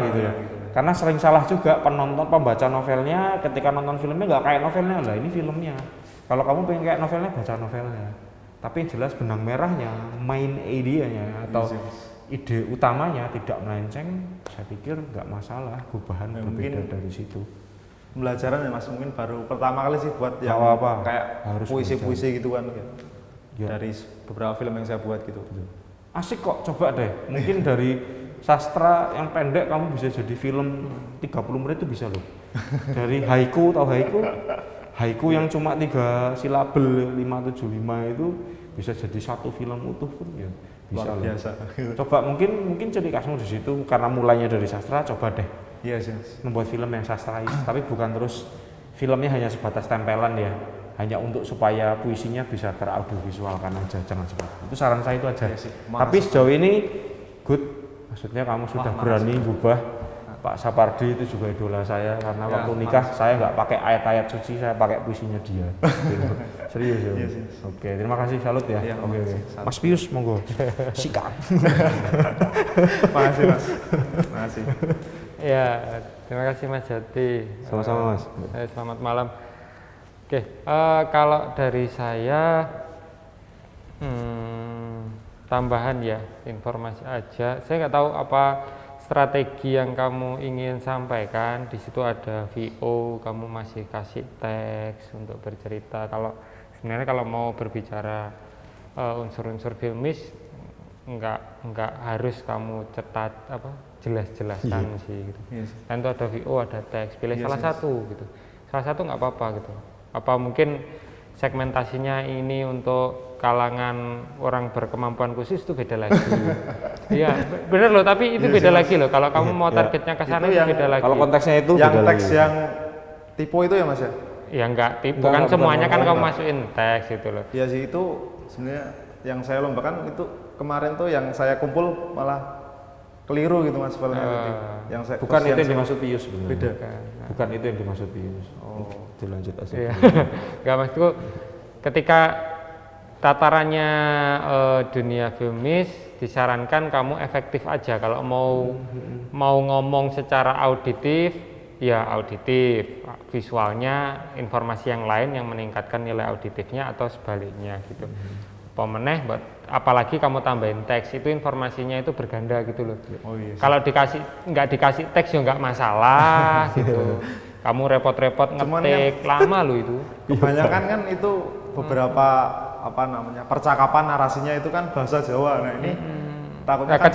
gitu ya. Karena sering salah juga pembaca novelnya ketika nonton filmnya enggak kayak novelnya, lah ini filmnya. Kalau kamu pengen kayak novelnya, baca novelnya. Tapi yang jelas benang merahnya, main idenya atau ide utamanya tidak melenceng, saya pikir nggak masalah, gubahan berbeda dari situ. Pembelajaran ya mas, mungkin baru pertama kali sih buat yang kayak harus puisi-puisi gitu kan ya. Dari beberapa film yang saya buat gitu. Asik kok, coba deh. Mungkin dari sastra yang pendek kamu bisa jadi film 30 menit itu bisa loh. Dari haiku, tahu haiku? Haiku yang cuma 3 silabel 575 itu bisa jadi satu film utuh pun ya bisa. Luar biasa. Coba mungkin ciri khasmu di situ karena mulainya dari sastra, coba deh. Iya sih. Membuat film yang sastrais, tapi bukan terus filmnya hanya sebatas tempelan ya. Hanya untuk supaya puisinya bisa teraudiovisualkan aja, jangan seperti itu. Itu saran saya itu aja. Iya sih. Tapi sejauh ini good, maksudnya kamu sudah berani gubah. Pak Sapardi itu juga idola saya karena waktu nikah saya nggak pakai ayat-ayat suci, saya pakai puisinya dia. Serius ya. Iya, Oke, terima kasih, salut ya. Iya, Oke. Mas Pius monggo. Sikat. Makasih mas. Makasih. Ya, terima kasih Mas Jati. Sama-sama Mas. Selamat malam. Oke, kalau dari saya tambahan ya, informasi aja. Saya nggak tahu apa strategi yang kamu ingin sampaikan. Di situ ada VO, kamu masih kasih teks untuk bercerita. Sebenarnya kalau mau berbicara unsur-unsur filmis, nggak harus kamu cetat jelas-jelaskan sih gitu. Yes. Dan itu ada VO, ada teks, pilih salah satu gitu. Salah satu nggak apa-apa gitu. Apa mungkin segmentasinya ini untuk kalangan orang berkemampuan khusus itu beda lagi. Iya, bener loh, tapi itu beda lagi loh. Kalau kamu mau targetnya ke sana itu beda lagi. Kalau konteksnya itu yang beda teks lagi. yang tipe itu ya mas ya? Ya enggak, Enggak, bukan bukan semuanya kan lomba. kamu masukin teks gitu loh. Ya sih itu sebenarnya yang saya lombakan itu kemarin tuh yang saya kumpul malah keliru gitu Mas filenya tadi. Yang saya Bukan itu yang saya- dimaksud Pius sebenarnya. Beda. Bukan itu yang dimaksud Pius. Oh, dilanjut aja. Iya. Enggak, maksudku ketika tatarannya dunia filmis disarankan kamu efektif aja. Kalau mau ngomong secara auditif ya auditif, visualnya informasi yang lain yang meningkatkan nilai auditifnya atau sebaliknya gitu. Pemeneh, apalagi kamu tambahin teks itu informasinya itu berganda gitu loh. Oh iya. Kalau nggak dikasih teks ya nggak masalah gitu. Kamu repot-repot Cuman ngetik lama loh itu. Kebanyakan kan itu beberapa apa namanya percakapan narasinya itu kan bahasa Jawa. Nah ini takutnya Nah, kan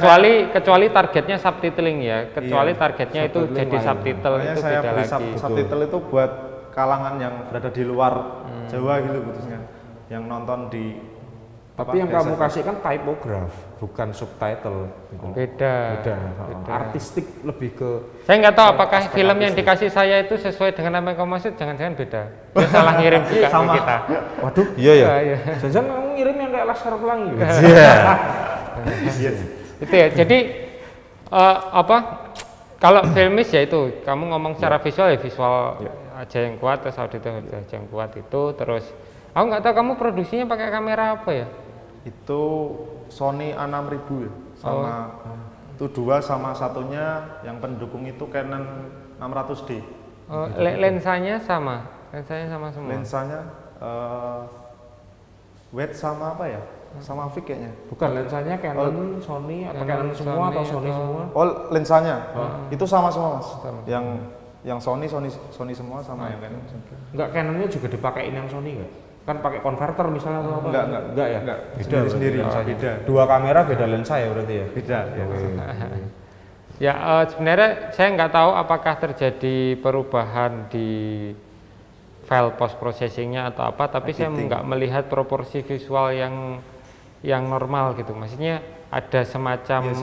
kecuali targetnya subtitling ya, kecuali Iya, targetnya itu subtitling jadi lain. subtitle makanya itu saya beda beri lagi. subtitle itu buat kalangan yang berada di luar Jawa gitu khususnya, yang nonton di Tapi yang apa, kamu biasa. kasih kan typograph, bukan subtitle. Gitu. Beda. Beda. Artistik lebih ke Saya nggak tahu apakah film yang dikasih saya itu sesuai dengan apa yang kamu maksud, jangan-jangan beda. Dia salah ngirim juga ke kita. waduh, iya ya. Iya. Jangan kamu ngirim yang kayak Laskar Pelangi. Itu ya. Jadi apa? Kalau filmis ya itu, kamu ngomong secara visual ya visual aja yang kuat, terus auditif aja yang kuat itu, terus aku nggak tahu kamu produksinya pakai kamera apa ya? Itu Sony A6000 ya, sama itu dua sama satunya yang pendukung itu Canon 600D. Oh, lensanya sama semua. Lensanya wide sama apa ya? Sama Vic kayaknya. Bukan lensanya Canon, Sony, atau Canon Canon, semua atau Sony, Sony atau- semua? Oh, lensanya. Itu sama semua, Mas. Yang Sony semua sama yang Canon. Enggak, Canonnya juga dipakein yang Sony enggak? Kan pakai converter misalnya atau apa? Enggak ya? Enggak. Beda Sendiri-sendiri. berarti lensanya. Beda. Dua kamera beda lensa ya berarti ya? Beda ya. Ya sebenarnya saya nggak tahu apakah terjadi perubahan di file post processingnya atau apa, tapi saya Editing. nggak melihat proporsi visual yang normal gitu. Maksudnya ada semacam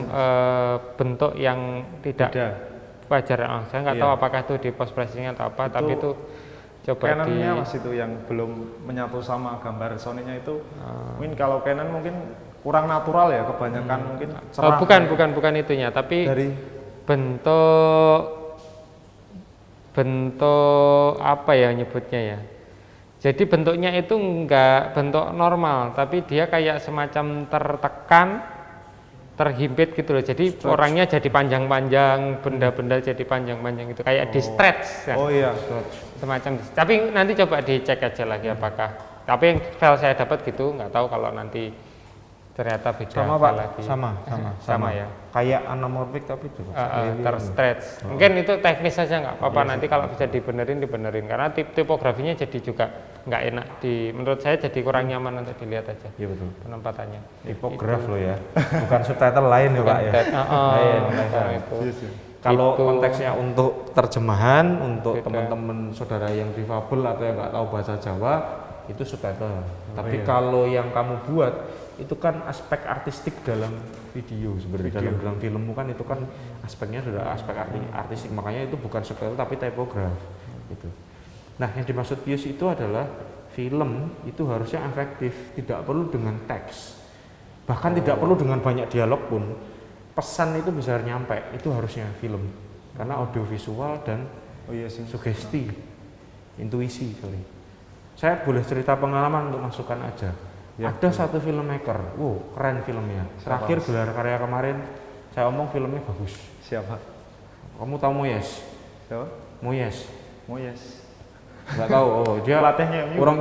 bentuk yang tidak Beda. wajar. Saya nggak Iya. tahu apakah itu di post processing atau apa, tapi itu coba di Canonnya Mas itu yang belum menyatu sama gambar Sony-nya itu. Mungkin kalau Canon mungkin kurang natural ya, kebanyakan mungkin cerah. bukan itunya, tapi Dari bentuk apa ya nyebutnya ya. Jadi bentuknya itu enggak bentuk normal, tapi dia kayak semacam tertekan, terhimpit gitu loh. Jadi orangnya jadi panjang-panjang, benda-benda jadi panjang-panjang gitu, kayak di stretch. Ya. Oh iya. Semacam. Tapi nanti coba dicek aja lagi apakah. Tapi yang file saya dapat gitu, nggak tahu kalau nanti ternyata beda Sama file Pak, lagi. sama ya. Kayak anamorphic tapi juga Terstretch. Mungkin itu teknis saja nggak apa-apa, nanti kalau bisa dibenerin karena tipografinya jadi juga nggak enak menurut saya jadi kurang nyaman untuk dilihat aja Iya betul. penempatannya. Tipograf loh ya, bukan subtitle lain ya Pak ya. Lain, lain. Itu. Kalau Gitu. konteksnya untuk terjemahan, untuk Beda. teman-teman saudara yang difabel atau yang nggak tahu bahasa Jawa, itu subtitle. Tapi kalau yang kamu buat, itu kan aspek artistik dalam video sebenarnya. Dalam filmmu kan itu kan aspeknya sudah aspek artistik, makanya itu bukan subtitle tapi typograph. Gitu. Nah, yang dimaksud Pius itu adalah film itu harusnya efektif, tidak perlu dengan teks. Bahkan tidak perlu dengan banyak dialog pun. Pesan itu bisa nyampe, itu harusnya film. Karena audiovisual dan Oh iya sih. sugesti, intuisi kali. Saya boleh cerita pengalaman untuk masukan aja. Ada satu filmmaker, keren filmnya. Terakhir gelar karya kemarin, saya omong filmnya bagus. Siapa? Kamu tahu Moyes? Siapa? Moyes? Moyes. Nggak tahu. Oh, dia Pelatihnya MU. orang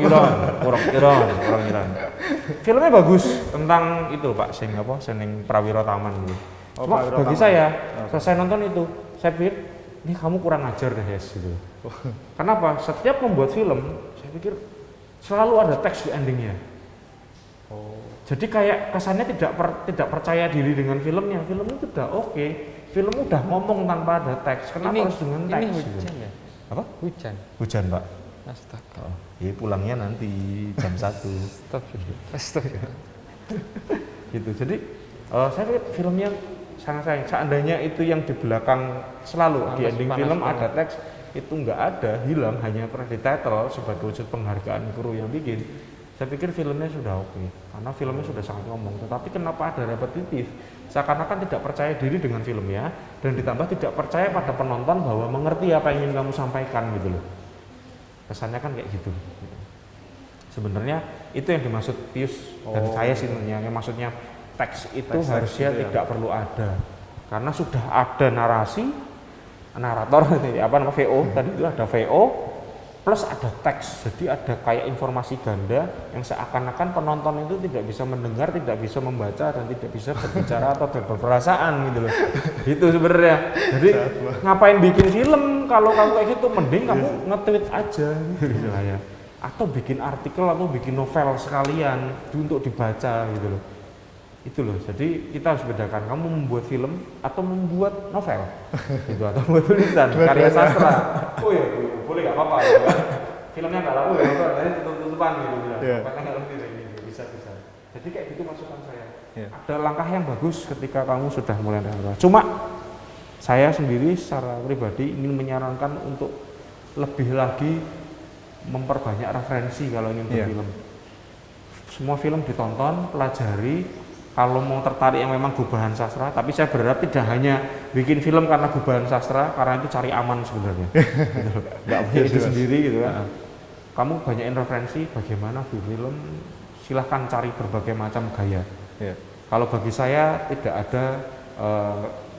Iran. Filmnya bagus tentang itu Pak, Seneng Prawiro Taman gitu. Oh, Cuma Prawiro bagi Taman. saya, selesai nonton itu, saya pikir ini kamu kurang ajar deh Yes gitu. Kenapa? Setiap membuat film, saya pikir selalu ada teks di endingnya. Jadi kayak kesannya tidak percaya diri dengan filmnya. Film itu udah oke, film udah ngomong tanpa ada teks. Kenapa harus dengan teks? Ini gitu? hujan ya? Apa? Hujan. Hujan Pak. Astaga. Ya pulangnya nanti jam 1. Astaga. Gitu. Jadi saya pikir filmnya sangat sayang. Seandainya itu yang di belakang selalu di Panas, ending panas film banget. ada teks, itu nggak ada, hilang, hanya credit title sebagai wujud penghargaan kru yang bikin, saya pikir filmnya sudah oke, karena filmnya sudah sangat ngomong. Tetapi kenapa ada repetitif? Seakan-akan tidak percaya diri dengan filmnya, dan ditambah tidak percaya pada penonton bahwa mengerti apa yang ingin kamu sampaikan gitu loh. Kesannya kan kayak gitu. Sebenarnya itu yang dimaksud Pius dan saya sih sebenarnya, yang maksudnya teks itu harusnya gitu ya. tidak perlu ada, karena sudah ada narasi, narator, VO tadi itu ada VO plus ada teks, jadi ada kayak informasi ganda yang seakan-akan penonton itu tidak bisa mendengar, tidak bisa membaca, dan tidak bisa berbicara atau berperasaan gitu loh. Itu sebenarnya. Jadi ngapain bikin film kalau kamu kayak gitu, mending kamu nge-tweet aja gitu lah ya. Atau bikin artikel atau bikin novel sekalian untuk dibaca gitu loh. Itu loh, jadi kita harus bedakan, kamu membuat film atau membuat novel gitu, atau membuat tulisan karya sastra. Oh ya, boleh nggak apa-apa ya, filmnya nggak laku ya, nanti tutup-tutupan gitu bilang, katanya nggak lebih dari ini, bisa. Jadi kayak gitu masukan saya. Ada langkah yang bagus ketika kamu sudah mulai ada. Cuma saya sendiri secara pribadi ingin menyarankan untuk lebih lagi memperbanyak referensi kalau ingin berfilm. Semua film ditonton, pelajari. Kalau mau tertarik yang memang gubahan sastra, tapi saya berharap tidak hanya bikin film karena gubahan sastra, karena itu cari aman sebenarnya. Nggak punya ide sendiri gitu kan. Kamu banyakin referensi bagaimana film, silahkan cari berbagai macam gaya. Kalau bagi saya tidak ada,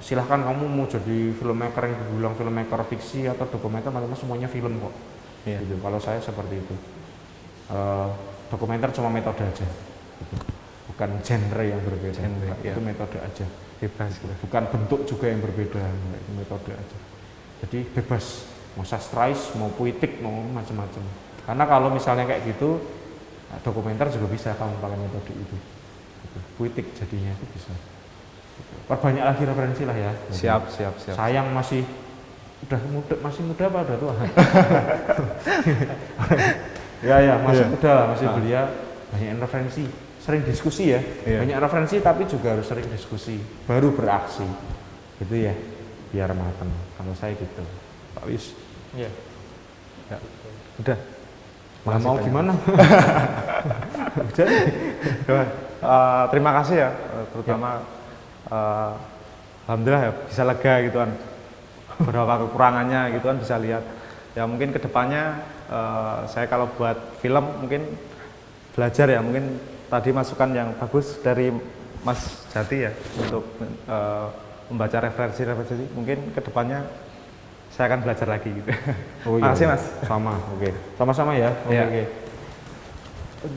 silahkan kamu mau jadi filmmaker yang dibilang filmmaker fiksi atau dokumenter, macam semuanya film kok. Gitu. Kalau saya seperti itu. Dokumenter cuma metode aja. Gitu. Bukan genre yang berbeda, itu metode aja, bebas gitu. Bukan bentuk juga yang berbeda, itu metode aja. Jadi bebas, mau sastrais, mau puitik, mau macam-macam. Karena kalau misalnya kayak gitu, dokumenter juga bisa kamu pakai metode itu. Gitu. Puitik jadinya itu bisa. Gitu. Perbanyak lagi referensi lah ya. Siap. Sayang masih muda apa udah tua? ya masih muda lah, masih belia, banyak referensi. Sering diskusi ya, banyak referensi tapi juga harus sering diskusi, baru beraksi, gitu ya, biar matang. Kalau saya gitu, Pak Wis. Ya. Udah. Mau gimana? Jadi, terima kasih ya, terutama alhamdulillah ya bisa lega gitu kan, beberapa kekurangannya gitu kan bisa lihat. Ya mungkin kedepannya saya kalau buat film mungkin belajar ya, mungkin tadi masukan yang bagus dari Mas Jati ya untuk membaca referensi, mungkin kedepannya saya akan belajar lagi gitu. Oh iya. Makasih Mas. Sama, oke. Sama-sama ya. Oke.